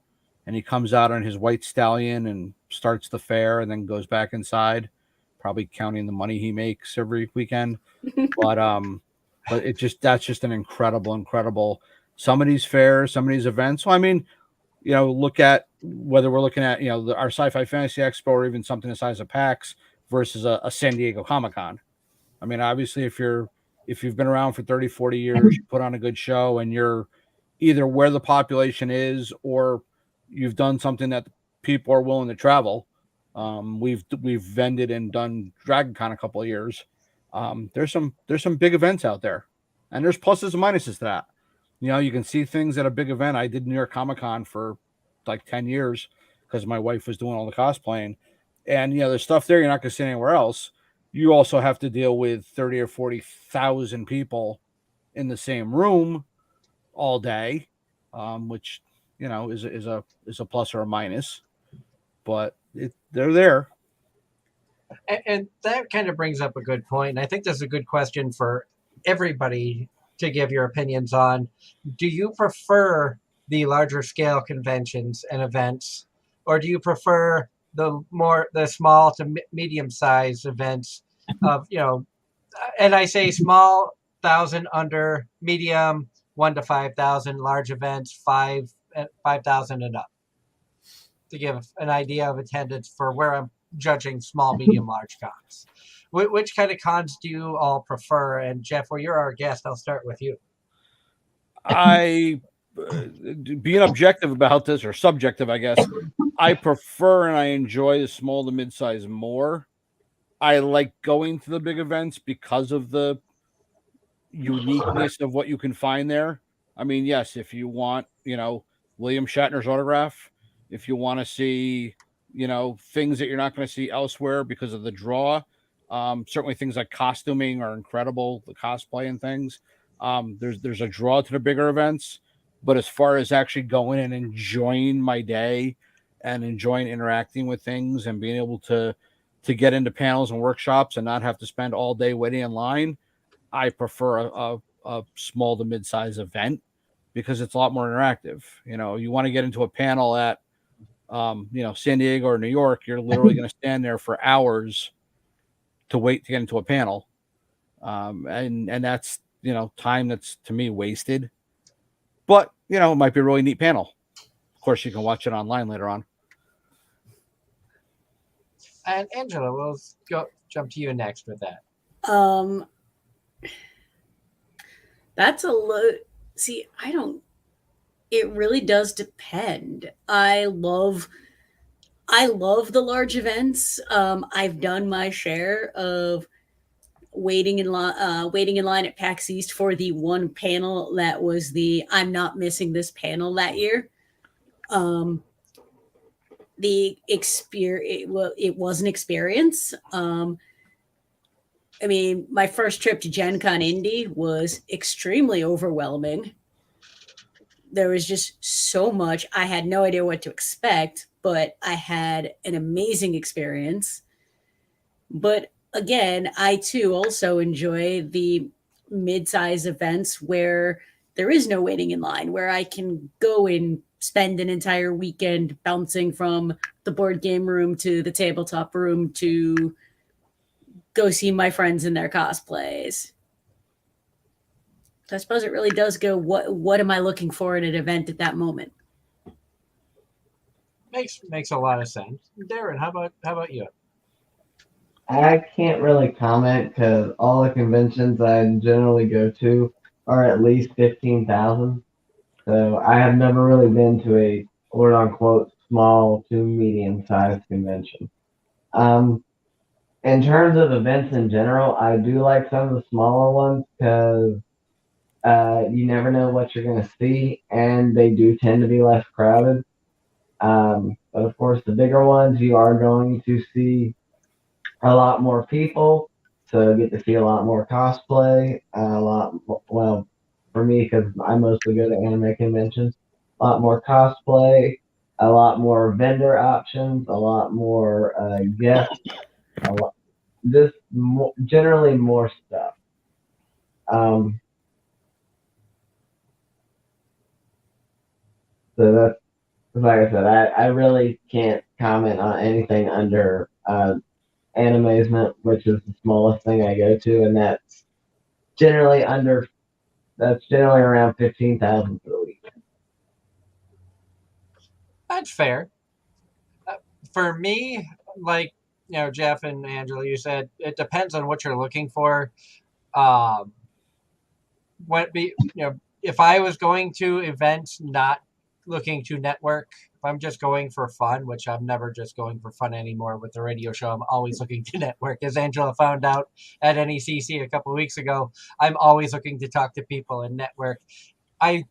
and he comes out on his white stallion and starts the fair, and then goes back inside, probably counting the money he makes every weekend. But that's just an incredible. Some of these fairs, some of these events. So I mean, look at whether we're looking at our Sci-Fi Fantasy Expo or even something the size of PAX versus a San Diego Comic-Con. I mean, obviously, if you've been around for 30, 40 years, you put on a good show, and you're either where the population is or you've done something that people are willing to travel. We've vended and done Dragon Con a couple of years. There's some big events out there, and there's pluses and minuses to that. You can see things at a big event. I did New York Comic Con for like 10 years because my wife was doing all the cosplaying. And there's stuff there you're not going to see anywhere else. You also have to deal with 30 or 40,000 people in the same room all day, which is a plus or a minus, but they're there. And that kind of brings up a good point. And I think this is a good question for everybody to give your opinions on. Do you prefer the larger scale conventions and events, or do you prefer the small to medium sized events of, and I say small, 1,000 under, medium 1 to 5,000, large events 5,000 and up, to give an idea of attendance for where I'm judging small, medium, large cons. Which kind of cons do you all prefer? And Jeff, where you're our guest, I'll start with you. I, being objective about this, or subjective, I guess, I prefer and I enjoy the small to mid-size more. I like going to the big events because of the uniqueness of what you can find there. I mean, yes, if you want, William Shatner's autograph, if you want to see, things that you're not going to see elsewhere because of the draw, certainly things like costuming are incredible, the cosplay and things. There's a draw to the bigger events, but as far as actually going and enjoying my day and enjoying interacting with things and being able to get into panels and workshops and not have to spend all day waiting in line, I prefer a small to mid-size event because it's a lot more interactive. You want to get into a panel at, San Diego or New York, you're literally going to stand there for hours to wait to get into a panel. And that's, time that's to me wasted, but it might be a really neat panel. Of course, you can watch it online later on. And Angela, we'll jump to you next with that. That's see, it really does depend. I love the large events. I've done my share of waiting in line at PAX East for the one panel that was I'm not missing this panel that year. The experience, it was an experience. I mean, my first trip to Gen Con Indy was extremely overwhelming. There was just so much. I had no idea what to expect, but I had an amazing experience. But again, I too also enjoy the mid-size events where there is no waiting in line, where I can go and spend an entire weekend bouncing from the board game room to the tabletop room to go see my friends in their cosplays. So I suppose it really does go, what am I looking for in an event at that moment? Makes a lot of sense. Darren, how about you? I can't really comment because all the conventions I generally go to are at least 15,000. So I have never really been to a quote unquote small to medium sized convention. In terms of events in general, I do like some of the smaller ones because you never know what you're going to see, and they do tend to be less crowded. But of course, the bigger ones, you are going to see a lot more people, so get to see a lot more cosplay, well, for me, because I mostly go to anime conventions, a lot more cosplay, a lot more vendor options, a lot more guests, generally more stuff. So that's, like I said, I really can't comment on anything under Anime-Zing, which is the smallest thing I go to, and that's generally around 15,000 for the week. That's fair. For me, like Jeff and Angela, you said it depends on what you're looking for. If I was going to events, not looking to network, if I'm just going for fun, which I'm never just going for fun anymore with the radio show, I'm always looking to network. As Angela found out at NECC a couple of weeks ago, I'm always looking to talk to people and network. I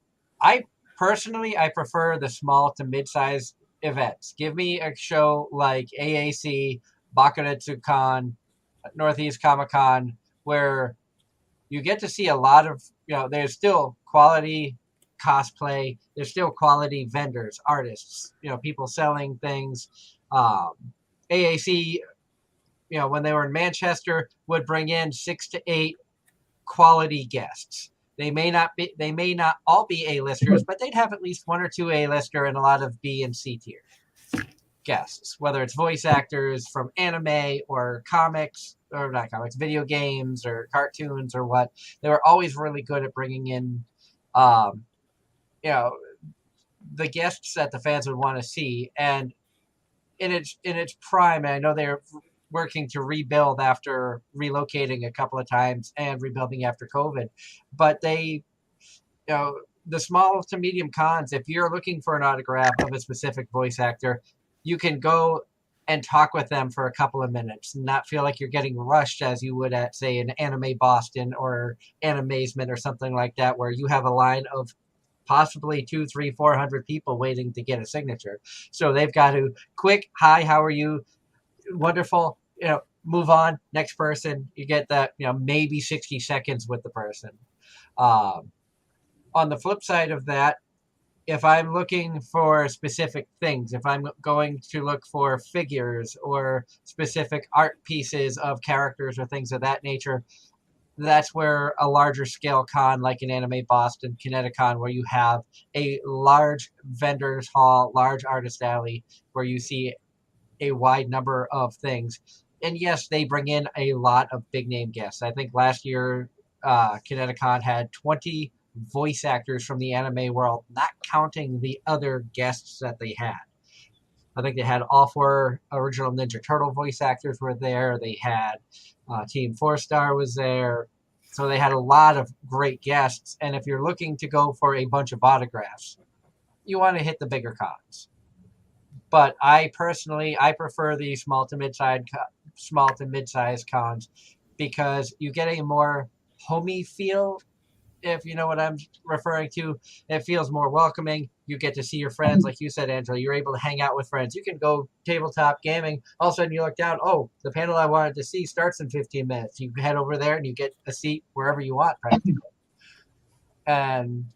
personally, I prefer the small to mid-size events. Give me a show like AAC, Bakuretsu Con, Northeast Comic Con, where you get to see a lot of, there's still quality cosplay. There's still quality vendors, artists, people selling things. AAC, when they were in Manchester, would bring in 6 to 8 quality guests. They may not all be A-listers, but they'd have at least 1 or 2 A-lister and a lot of B and C tier guests, whether it's voice actors from anime or comics, or not comics, video games or cartoons or what. They were always really good at bringing in, the guests that the fans would want to see. And in its prime, and I know they're working to rebuild after relocating a couple of times and rebuilding after COVID, but they, the small to medium cons, if you're looking for an autograph of a specific voice actor, you can go and talk with them for a couple of minutes and not feel like you're getting rushed as you would at, say, an Anime Boston or Anime-Zing or something like that, where you have a line of possibly 200, 300, 400 people waiting to get a signature. So they've got to quick, hi, how are you? Wonderful, move on, next person. You get that, maybe 60 seconds with the person. On the flip side of that, if I'm looking for specific things, if I'm going to look for figures or specific art pieces of characters or things of that nature, that's where a larger scale con like an Anime Boston, Kineticon, where you have a large vendors hall, large artist alley, where you see a wide number of things. And yes, they bring in a lot of big name guests. I think last year, Kineticon had 20 voice actors from the anime world, not counting the other guests that they had. I think they had all 4 original Ninja Turtle voice actors were there. They had Team 4-Star was there. So they had a lot of great guests. And if you're looking to go for a bunch of autographs, you want to hit the bigger cons. But I prefer the small to mid-size cons because you get a more homey feel, if you know what I'm referring to. It feels more welcoming. You get to see your friends, like you said, Angela. You're able to hang out with friends. You can go tabletop gaming. All of a sudden, you look down. Oh, the panel I wanted to see starts in 15 minutes. You head over there and you get a seat wherever you want, practically. And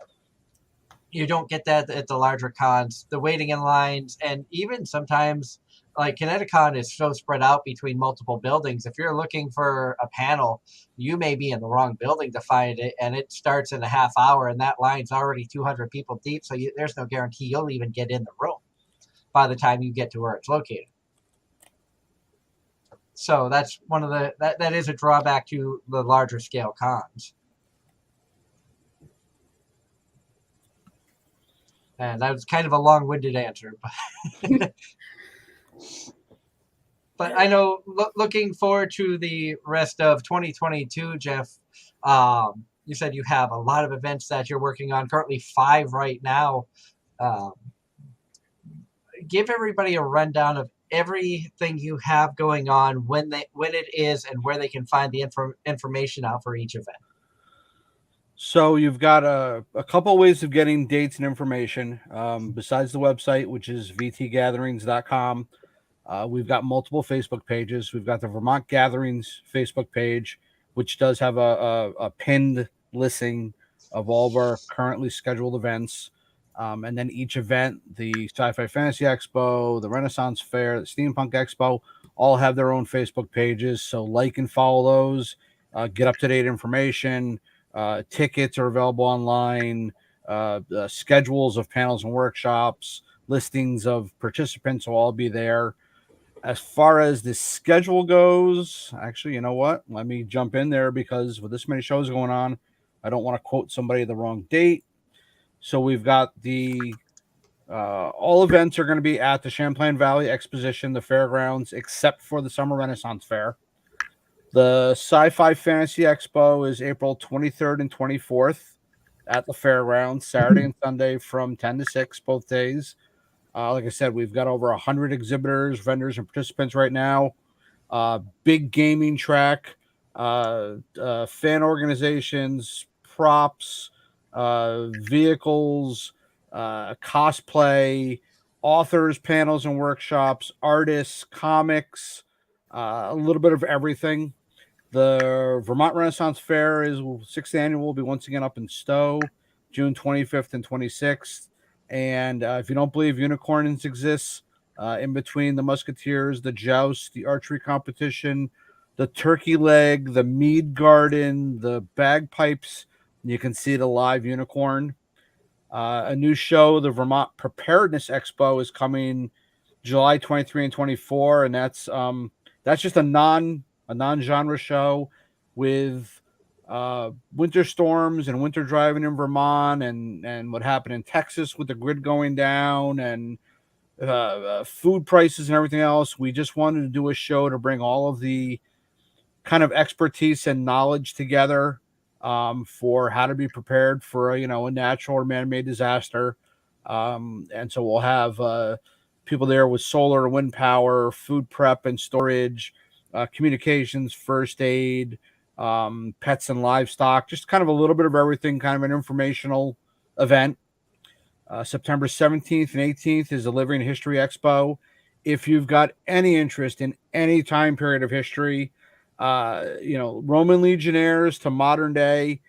you don't get that at the larger cons. The waiting in lines, and even sometimes, like Kineticon is so spread out between multiple buildings. If you're looking for a panel, you may be in the wrong building to find it, and it starts in a half hour, and that line's already 200 people deep, so there's no guarantee you'll even get in the room by the time you get to where it's located. So that's one of that is a drawback to the larger scale cons. And that was kind of a long-winded answer, but I know looking forward to the rest of 2022, Jeff, you said you have a lot of events that you're working on, currently 5 right now. Give everybody a rundown of everything you have going on, when it is, and where they can find the information out for each event. So you've got a couple ways of getting dates and information besides the website, which is vtgatherings.com. We've got multiple Facebook pages. We've got the Vermont Gatherings Facebook page, which does have a pinned listing of all of our currently scheduled events. And then each event, the Sci-Fi Fantasy Expo, the Renaissance Fair, the Steampunk Expo, all have their own Facebook pages. So like and follow those, get up-to-date information. Tickets are available online. Schedules of panels and workshops, listings of participants will all be there. As far as the schedule goes, actually, you know what? Let me jump in there, because with this many shows going on, I don't want to quote somebody the wrong date. So we've got the all events are going to be at the Champlain Valley Exposition, the fairgrounds, except for the Summer Renaissance Fair. The Sci-Fi Fantasy Expo is April 23rd and 24th at the fairgrounds, Saturday and Sunday from 10 to 6, both days. Like I said, we've got over 100 exhibitors, vendors, and participants right now. Big gaming track, fan organizations, props, vehicles, cosplay, authors, panels and workshops, artists, comics, a little bit of everything. The Vermont Renaissance Fair is 6th annual, will be once again up in Stowe, June 25th and 26th. And if you don't believe unicorns exist, in between the musketeers, the joust, the archery competition, the turkey leg, the mead garden, the bagpipes, you can see the live unicorn. A new show, the Vermont Preparedness Expo, is coming July 23 and 24, and that's just a non-genre show with winter storms and winter driving in Vermont, and what happened in Texas with the grid going down, and food prices and everything else. We just wanted to do a show to bring all of the kind of expertise and knowledge together for how to be prepared for a natural or man-made disaster. And so we'll have people there with solar, wind power, food prep and storage, communications, first aid, pets and livestock, just kind of a little bit of everything, kind of an informational event. September 17th and 18th is the Living History Expo. If you've got any interest in any time period of history, Roman legionnaires to modern day,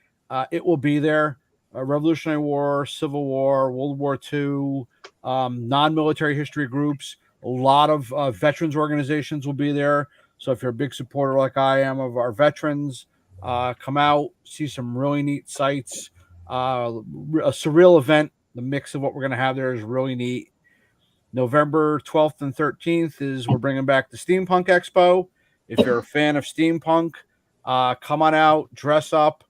it will be there. Revolutionary War, Civil War, World War II, non-military history groups. A lot of veterans organizations will be there. So if you're a big supporter like I am of our veterans, come out, see some really neat sights. A surreal event. The mix of what we're going to have there is really neat. November 12th and 13th is we're bringing back the Steampunk Expo. If you're a fan of steampunk, come on out, dress up.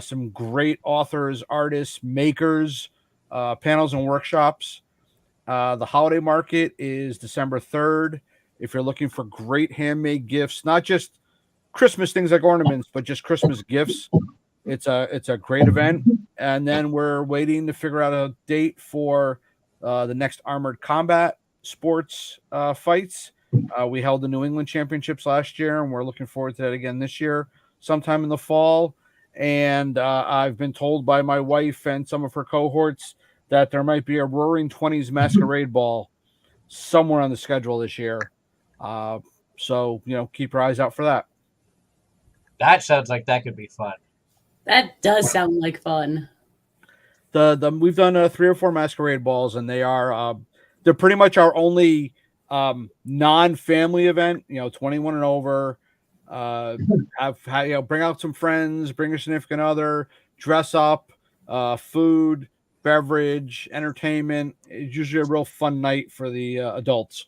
Some great authors, artists, makers, panels and workshops. The holiday market is December 3rd. If you're looking for great handmade gifts, not just Christmas things like ornaments, but just Christmas gifts, it's a great event. And then we're waiting to figure out a date for the next Armored Combat Sports fights. We held the New England Championships last year, and we're looking forward to that again this year, sometime in the fall. And I've been told by my wife and some of her cohorts that there might be a Roaring 20s Masquerade Ball somewhere on the schedule this year. So, keep your eyes out for that. That sounds like that could be fun. That does sound like fun. We've done 3 or 4 Masquerade Balls, and they're pretty much our only non-family event. 21 and over. Bring out some friends, bring a significant other, dress up, food, beverage, entertainment. It's usually a real fun night for the adults.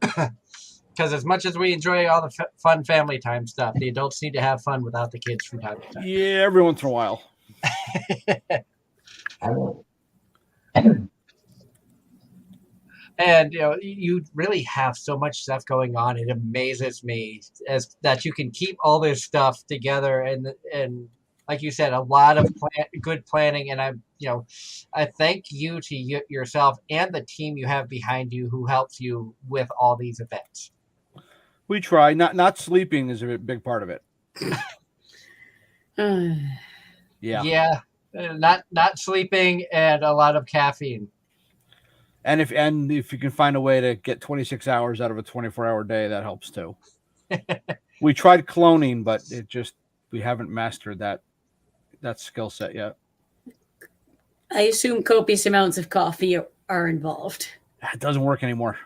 Because as much as we enjoy all the fun family time stuff, the adults need to have fun without the kids from time to time. Yeah, every once in a while. And you really have so much stuff going on. It amazes me as that you can keep all this stuff together, and like you said, a lot of good planning. And I thank you to yourself and the team you have behind you who helps you with all these events. We try. Not sleeping is a big part of it. Yeah. Not sleeping and a lot of caffeine. And if you can find a way to get 26 hours out of a 24-hour day, that helps too. We tried cloning, but we haven't mastered that skill set yet. I assume copious amounts of coffee are involved. It doesn't work anymore.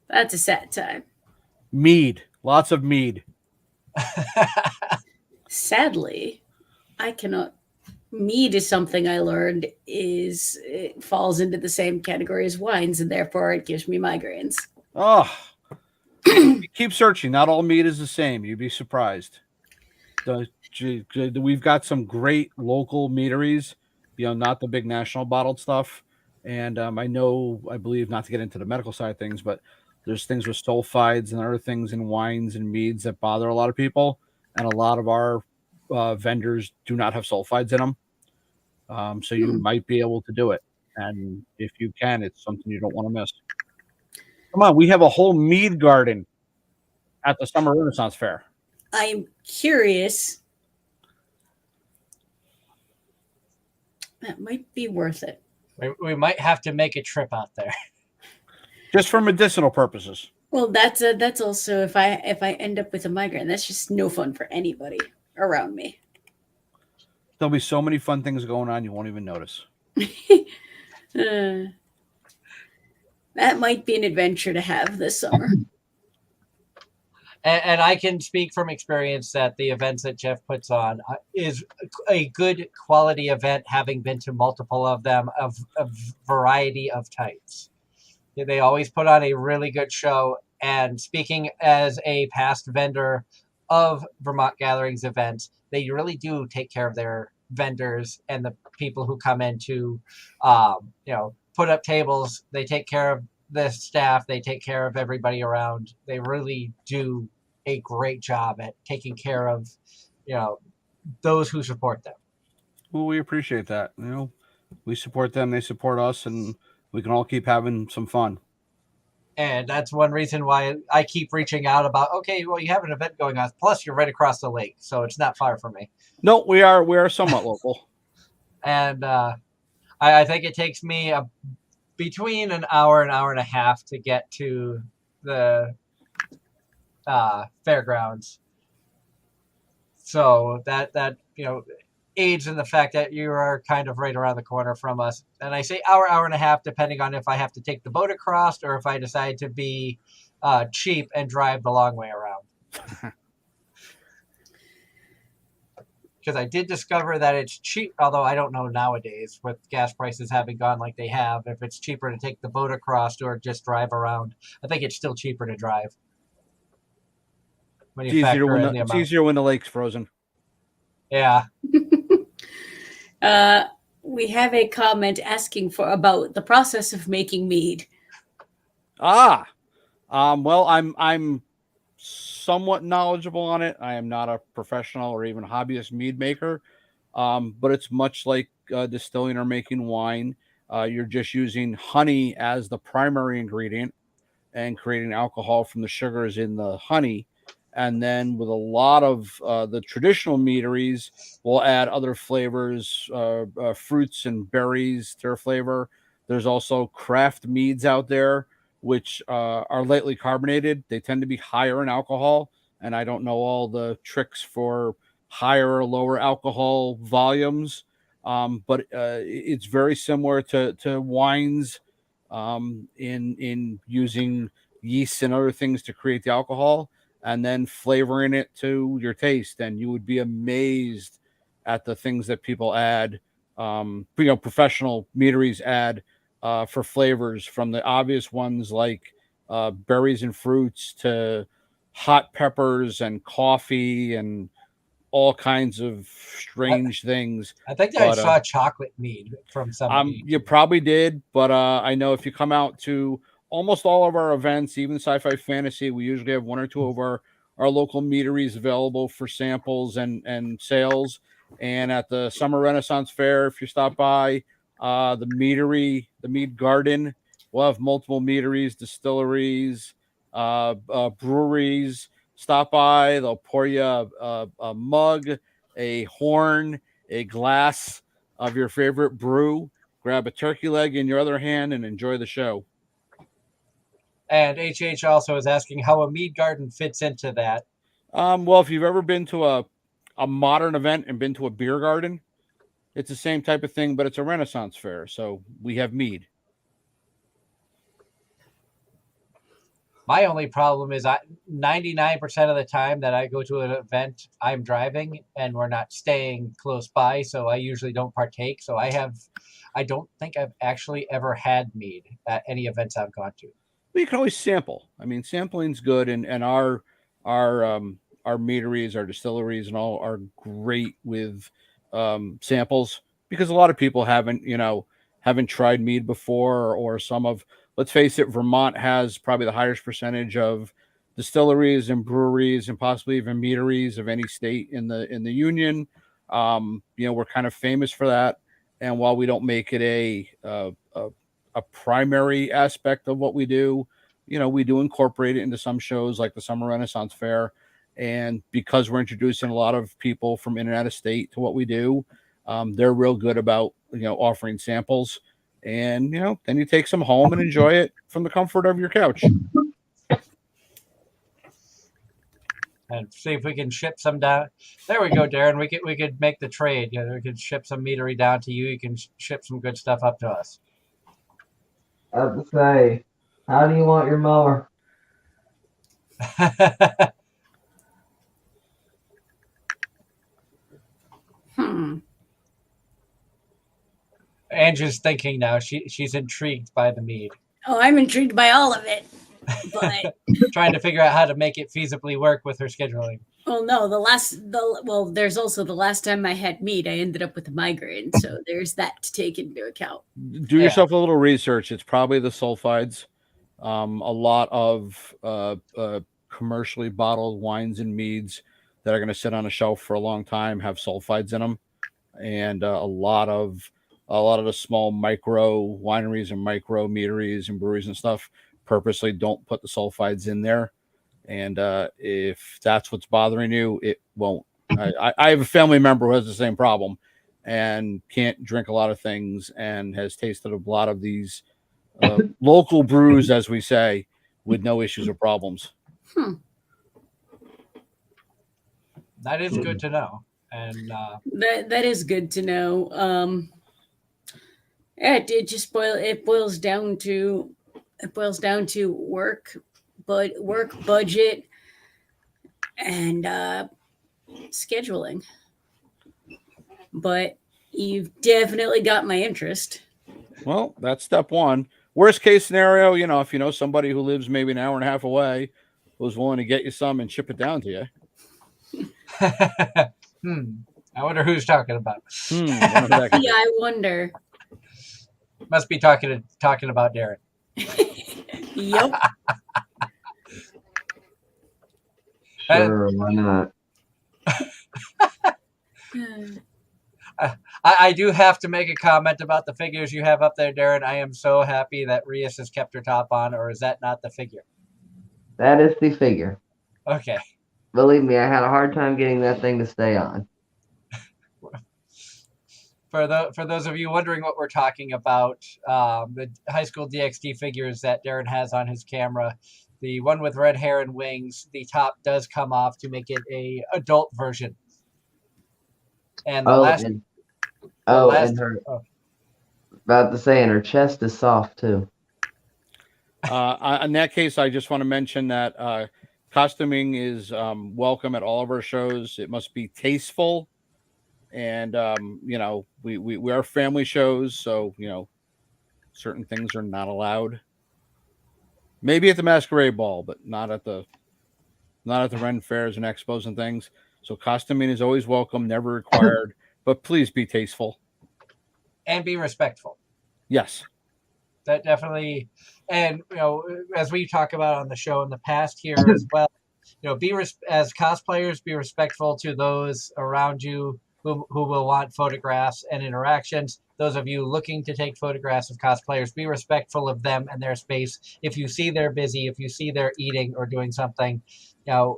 That's a sad time. Mead. Lots of mead. Sadly, I cannot. Mead is something I learned it falls into the same category as wines, and therefore it gives me migraines. Oh, keep searching. Not all mead is the same. You'd be surprised. We've got some great local meaderies, not the big national bottled stuff. And I believe, not to get into the medical side of things, but there's things with sulfides and other things in wines and meads that bother a lot of people. And a lot of our vendors do not have sulfides in them. So you might be able to do it. And if you can, it's something you don't want to miss. Come on, we have a whole mead garden at the Summer Renaissance Fair. I'm curious. That might be worth it. We might have to make a trip out there. Just for medicinal purposes. Well, that's also if I end up with a migraine, that's just no fun for anybody around me. There'll be so many fun things going on you won't even notice. That might be an adventure to have this summer. And I can speak from experience that the events that Jeff puts on is a good quality event, having been to multiple of them of a variety of types. They always put on a really good show. And speaking as a past vendor of Vermont Gatherings events, they really do take care of their vendors and the people who come in to, put up tables. They take care of the staff. They take care of everybody around. They really do a great job at taking care of, those who support them. Well, we appreciate that. We support them, they support us, and we can all keep having some fun. And that's one reason why I keep reaching out about, okay, well, you have an event going on. Plus, you're right across the lake, so it's not far from me. No, we are somewhat local. And I think it takes me between an hour and a half to get to the fairgrounds. So that aids in the fact that you are kind of right around the corner from us. And I say hour and a half, depending on if I have to take the boat across or if I decide to be cheap and drive the long way around. Because I did discover that it's cheap, although I don't know nowadays with gas prices having gone like they have, if it's cheaper to take the boat across or just drive around. I think it's still cheaper to drive. It's easier when the lake's frozen. Yeah. We have a comment asking about the process of making mead. Well, I'm somewhat knowledgeable on it. I am not a professional or even hobbyist mead maker, but it's much like distilling or making wine. You're just using honey as the primary ingredient and creating alcohol from the sugars in the honey. And then with a lot of the traditional meaderies, we'll add other flavors, fruits and berries to their flavor. There's also craft meads out there, which are lightly carbonated. They tend to be higher in alcohol. And I don't know all the tricks for higher or lower alcohol volumes. But it's very similar to wines in using yeast and other things to create the alcohol, and then flavoring it to your taste. And you would be amazed at the things that people add, professional meaderies add for flavors, from the obvious ones like berries and fruits to hot peppers and coffee and all kinds of strange things. I think I saw chocolate mead from somebody. You probably did, but I know if you come out to almost all of our events, even Sci-Fi Fantasy, we usually have one or two of our local meaderies available for samples and sales. And at the Summer Renaissance Fair, if you stop by, the Mead Garden, we'll have multiple meaderies, distilleries, breweries. Stop by, they'll pour you a mug, a horn, a glass of your favorite brew. Grab a turkey leg in your other hand and enjoy the show. And HH also is asking how a mead garden fits into that. Well, if you've ever been to a modern event and been to a beer garden, it's the same type of thing, but it's a Renaissance fair. So we have mead. My only problem is 99% of the time that I go to an event, I'm driving and we're not staying close by. So I usually don't partake. So I don't think I've actually ever had mead at any events I've gone to. You can always sample. I mean, sampling's good, and our meaderies, our distilleries, and all are great with samples, because a lot of people haven't tried mead before, or some of, let's face it, Vermont has probably the highest percentage of distilleries and breweries and possibly even meaderies of any state in the union. We're kind of famous for that, and while we don't make it a primary aspect of what we do, we do incorporate it into some shows like the Summer Renaissance Fair. And because we're introducing a lot of people from in and out of state to what we do, they're real good about offering samples. and then you take some home and enjoy it from the comfort of your couch. And see if we can ship some down. There we go, Darren. We could make the trade. We could ship some meadery down to you. You can ship some good stuff up to us. I have to say, how do you want your mower? Andrew's thinking now. She's intrigued by the Mead. Oh, I'm intrigued by all of it, but trying to figure out how to make it feasibly work with her scheduling. Well, no, there's also the last time I had Mead, I ended up with a migraine, so there's that to take into account. Do yourself a little research. It's probably the sulfides. A lot of commercially bottled wines and meads that are going to sit on a shelf for a long time have sulfides in them, and a lot of the small micro wineries and micro meaderies and breweries and stuff purposely don't put the sulfides in there. And if that's what's bothering you, it won't. I have a family member who has the same problem and can't drink a lot of things and has tasted a lot of these local brews, as we say, with no issues or problems. That is good to know. And that is good to know. It boils down to work budget and scheduling. But you've definitely got my interest. Well, that's step one. Worst case scenario, if you know somebody who lives maybe an hour and a half away who's willing to get you some and ship it down to you. I wonder who's talking about. I wonder. Must be talking about Darren. Yep. Sure, why not? I do have to make a comment about the figures you have up there, Darren. I am so happy that Rias has kept her top on, or is that not the figure? That is the figure. Okay. Believe me, I had a hard time getting that thing to stay on. For those of you wondering what we're talking about, the high school DxD figures that Darren has on his camera, the one with red hair and wings, the top does come off to make it a adult version. And about to say, and her chest is soft too. In that case, I just want to mention that costuming is welcome at all of our shows. It must be tasteful, and we are family shows, so certain things are not allowed. Maybe at the masquerade ball, but not at the Ren fairs and expos and things. So costuming is always welcome, never required, but please be tasteful. And be respectful. Yes. That definitely, and as we talk about on the show in the past here as well, as cosplayers, be respectful to those around you who will want photographs and interactions. Those of you looking to take photographs of cosplayers, be respectful of them and their space. If you see they're busy, if you see they're eating or doing something,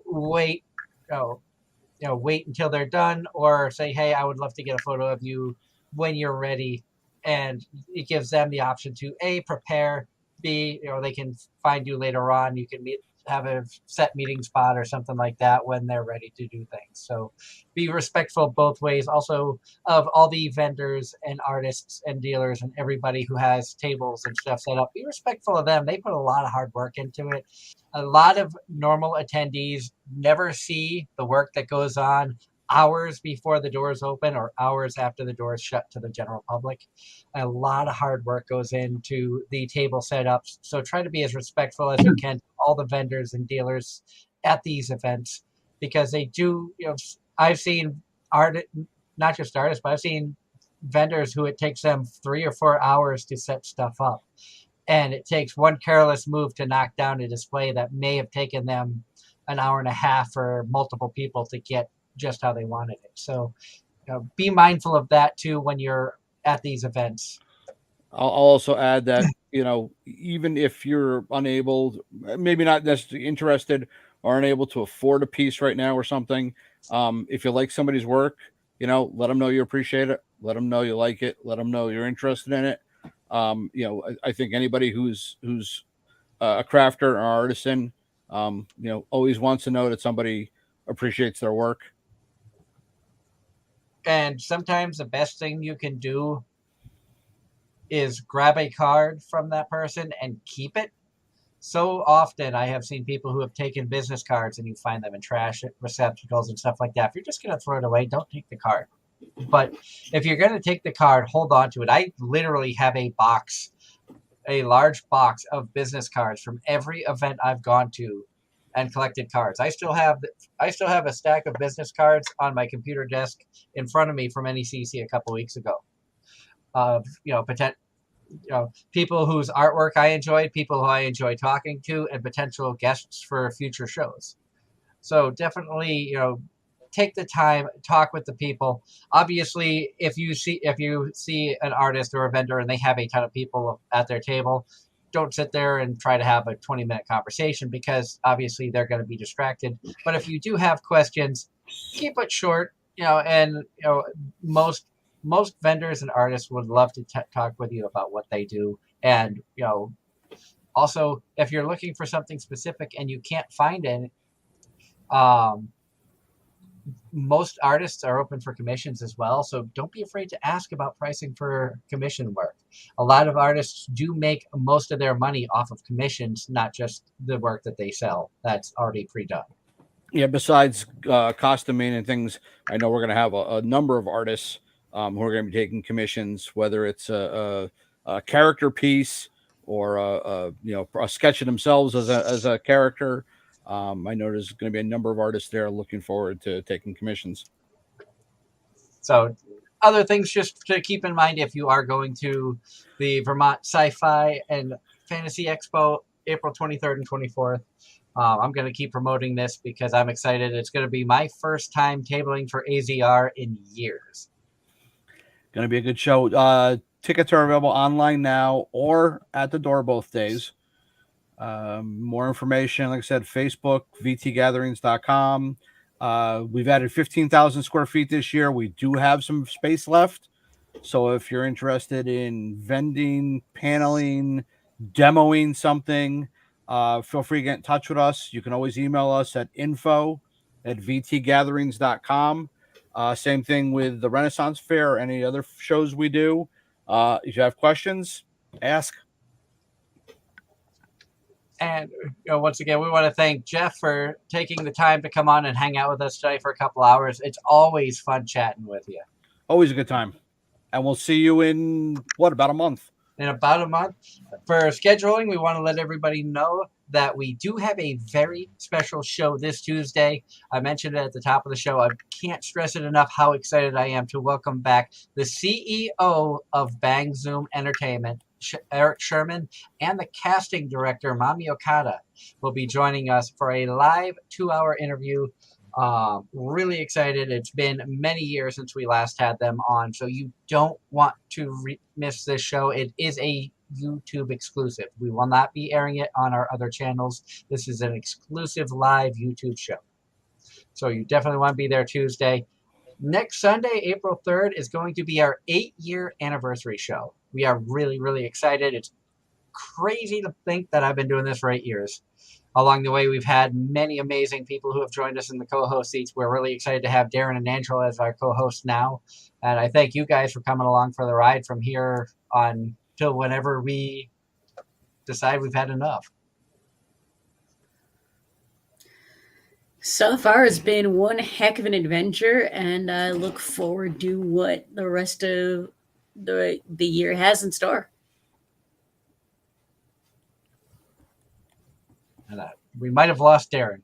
wait until they're done, or say, hey, I would love to get a photo of you when you're ready. And it gives them the option to A, prepare, B, they can find you later on. You can have a set meeting spot or something like that when they're ready to do things. So be respectful both ways. Also of all the vendors and artists and dealers and everybody who has tables and stuff set up, be respectful of them. They put a lot of hard work into it. A lot of normal attendees never see the work that goes on hours before the doors open or hours after the doors shut to the general public. A lot of hard work goes into the table setups. So try to be as respectful as you can to all the vendors and dealers at these events, because they do, I've seen not just artists, but I've seen vendors who it takes them 3 or 4 hours to set stuff up. And it takes one careless move to knock down a display that may have taken them an hour and a half for multiple people to get just how they wanted it. So be mindful of that too when you're at these events. I'll also add that, even if you're unable, maybe not necessarily interested or unable to afford a piece right now or something, if you like somebody's work, let them know you appreciate it. Let them know you like it. Let them know you're interested in it. I think anybody who's a crafter or artisan, always wants to know that somebody appreciates their work. And sometimes the best thing you can do is grab a card from that person and keep it. So often I have seen people who have taken business cards and you find them in trash receptacles and stuff like that. If you're just going to throw it away, don't take the card. But if you're going to take the card, hold on to it. I literally have a large box of business cards from every event I've gone to and collected cards. I still have a stack of business cards on my computer desk in front of me from NECC a couple weeks ago. People whose artwork I enjoyed, people who I enjoy talking to, and potential guests for future shows. So definitely, take the time, talk with the people. Obviously, if you see an artist or a vendor and they have a ton of people at their table, don't sit there and try to have a 20-minute conversation, because obviously they're going to be distracted. But if you do have questions, keep it short. Most vendors and artists would love to talk with you about what they do. And also, if you're looking for something specific and you can't find it, most artists are open for commissions as well, so don't be afraid to ask about pricing for commission work. A lot of artists do make most of their money off of commissions, not just the work that they sell that's already pre-done. Yeah, besides costuming and things, I know we're going to have a number of artists who are going to be taking commissions, whether it's a character piece or a sketch of themselves as a character. I know there's going to be a number of artists there looking forward to taking commissions. So other things just to keep in mind if you are going to the Vermont Sci-Fi and Fantasy Expo, April 23rd and 24th. I'm going to keep promoting this because I'm excited. It's going to be my first time tabling for AZR in years. Going to be a good show. Tickets are available online now or at the door both days. More information, like I said, Facebook, vtgatherings.com. We've added 15,000 square feet this year. We do have some space left. So if you're interested in vending, paneling, demoing something, feel free to get in touch with us. You can always email us at info@vtgatherings.com. Same thing with the Renaissance Fair or any other shows we do. If you have questions, ask. And once again, we want to thank Jeff for taking the time to come on and hang out with us today for a couple hours. It's always fun chatting with you. Always a good time. And we'll see you in, about a month? In about a month. For scheduling, we want to let everybody know that we do have a very special show this Tuesday. I mentioned it at the top of the show. I can't stress it enough how excited I am to welcome back the CEO of Bang Zoom Entertainment, Eric Sherman, and the casting director, Mami Okada, will be joining us for a live 2-hour interview. Really excited. It's been many years since we last had them on, so you don't want to miss this show. It is a YouTube exclusive. We will not be airing it on our other channels. This is an exclusive live YouTube show. So you definitely want to be there Tuesday. Next Sunday, April 3rd, is going to be our 8-year anniversary show. We are really, really excited. It's crazy to think that I've been doing this for 8 years. Along the way, we've had many amazing people who have joined us in the co-host seats. We're really excited to have Darren and Angela as our co-hosts now. And I thank you guys for coming along for the ride from here on till whenever we decide we've had enough. So far, it's been one heck of an adventure, and I look forward to what the rest of the year has in store. And we might have lost Darren.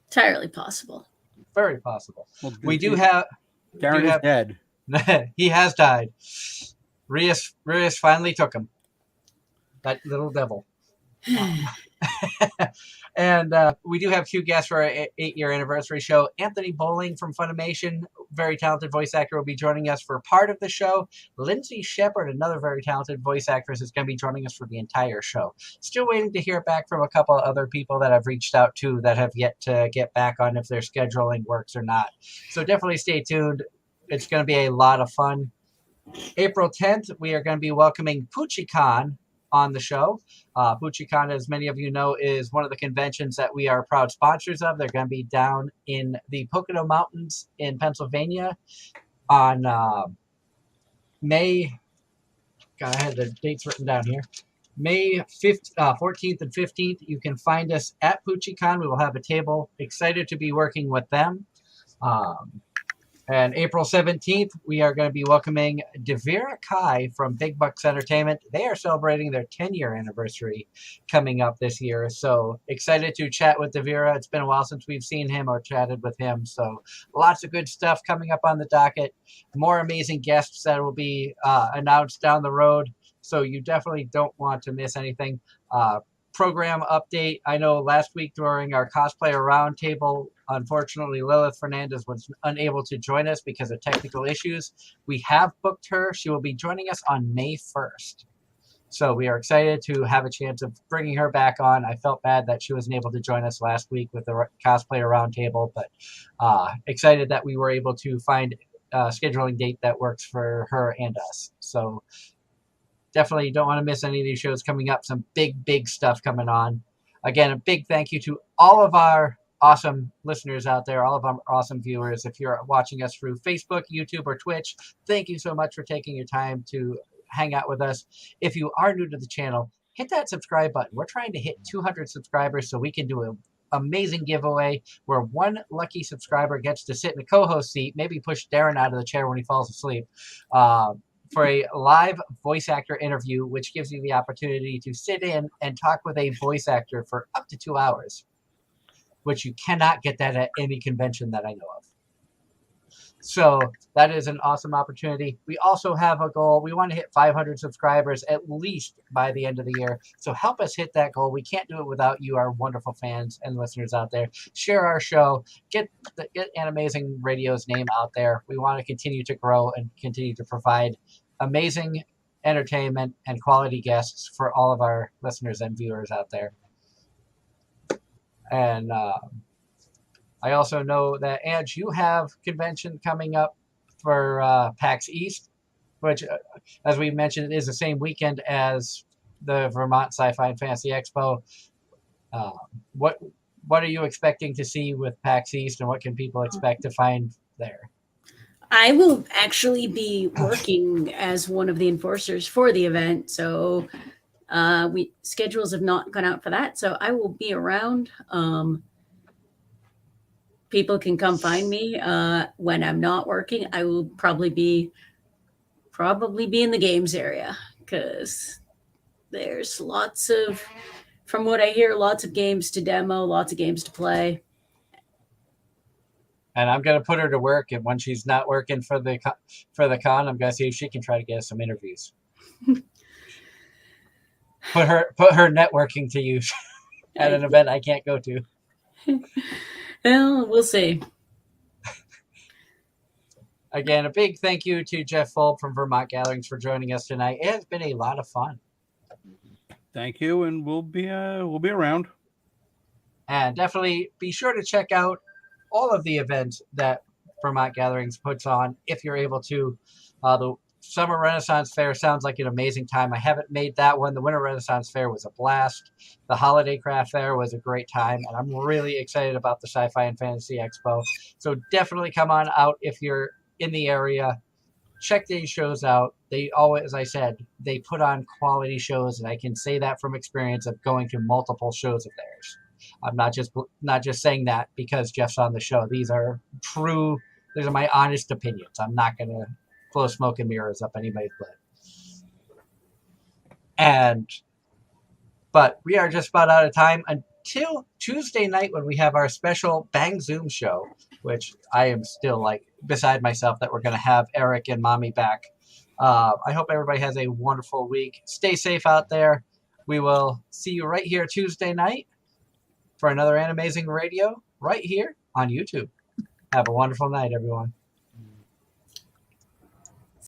Entirely possible. Very possible. Well, we do have... Darren is dead. He has died. Rias finally took him. That little devil. And we do have 2 guests for our 8-year anniversary show. Anthony Bowling from Funimation, very talented voice actor, will be joining us for part of the show. Lindsay Shepard, another very talented voice actress, is going to be joining us for the entire show. Still waiting to hear back from a couple of other people that I've reached out to that have yet to get back on if their scheduling works or not. So definitely stay tuned. It's going to be a lot of fun. April 10th, we are going to be welcoming PoochieCon on the show. PoochieCon, as many of you know, is one of the conventions that we are proud sponsors of. They're going to be down in the Pocono Mountains in Pennsylvania on May. God, I had the dates written down here. May 14th and 15th. You can find us at PoochieCon. We will have a table. Excited to be working with them. And April 17th, we are going to be welcoming Devira Kai from Big Bucks Entertainment. They are celebrating their 10-year anniversary coming up this year. So excited to chat with Devira. It's been a while since we've seen him or chatted with him. So lots of good stuff coming up on the docket. More amazing guests that will be announced down the road. So you definitely don't want to miss anything. Program update. I know last week during our cosplayer roundtable, unfortunately, Lilith Fernandez was unable to join us because of technical issues. We have booked her. She will be joining us on May 1st. So we are excited to have a chance of bringing her back on. I felt bad that she wasn't able to join us last week with the cosplayer roundtable, but excited that we were able to find a scheduling date that works for her and us. So definitely don't want to miss any of these shows coming up. Some big stuff coming on. Again, a big thank you to all of our awesome listeners out there, all of our awesome viewers. If you're watching us through Facebook, YouTube, or Twitch, thank you so much for taking your time to hang out with us. If you are new to the channel, hit that subscribe button. We're trying to hit 200 subscribers so we can do an amazing giveaway where one lucky subscriber gets to sit in a co-host seat, maybe push Darren out of the chair when he falls asleep, for a live voice actor interview, which gives you the opportunity to sit in and talk with a voice actor for up to 2 hours, which you cannot get that at any convention that I know of. So that is an awesome opportunity. We also have a goal. We want to hit 500 subscribers at least by the end of the year. So help us hit that goal. We can't do it without you, our wonderful fans and listeners out there. Share our show. Get Anime-Zing Radio's name out there. We want to continue to grow and continue to provide amazing entertainment and quality guests for all of our listeners and viewers out there. And I also know that, Ange, you have convention coming up for PAX East, which, as we mentioned, is the same weekend as the Vermont Sci-Fi Fantasy Expo. What are you expecting to see with PAX East, and what can people expect to find there? I will actually be working as one of the enforcers for the event, so schedules have not gone out for that, so I will be around. People can come find me when I'm not working. I will probably be in the games area because there's lots of, from what I hear, lots of games to demo, lots of games to play. And I'm going to put her to work, and when she's not working for the con, I'm going to see if she can try to get us some interviews. put her networking to use at an event I can't go to. Well, we'll see. Again, a big thank you to Jeff Folb from Vermont Gatherings for joining us tonight. It has been a lot of fun. Thank you, and we'll be around. And definitely be sure to check out all of the events that Vermont Gatherings puts on if you're able to. The Summer Renaissance Fair sounds like an amazing time. I haven't made that one. The Winter Renaissance Fair was a blast. The Holiday Craft Fair was a great time, and I'm really excited about the Sci-Fi and Fantasy Expo. So definitely come on out if you're in the area. Check these shows out. They always, as I said, they put on quality shows, and I can say that from experience of going to multiple shows of theirs. I'm not just saying that because Jeff's on the show. These are my honest opinions. I'm not going to blow smoke and mirrors up anybody's butt. But we are just about out of time until Tuesday night when we have our special Bang Zoom show, which I am still like beside myself that we're going to have Eric and Mommy back. I hope everybody has a wonderful week. Stay safe out there. We will see you right here Tuesday night for another Anime-Zing Radio right here on YouTube. Have a wonderful night, everyone.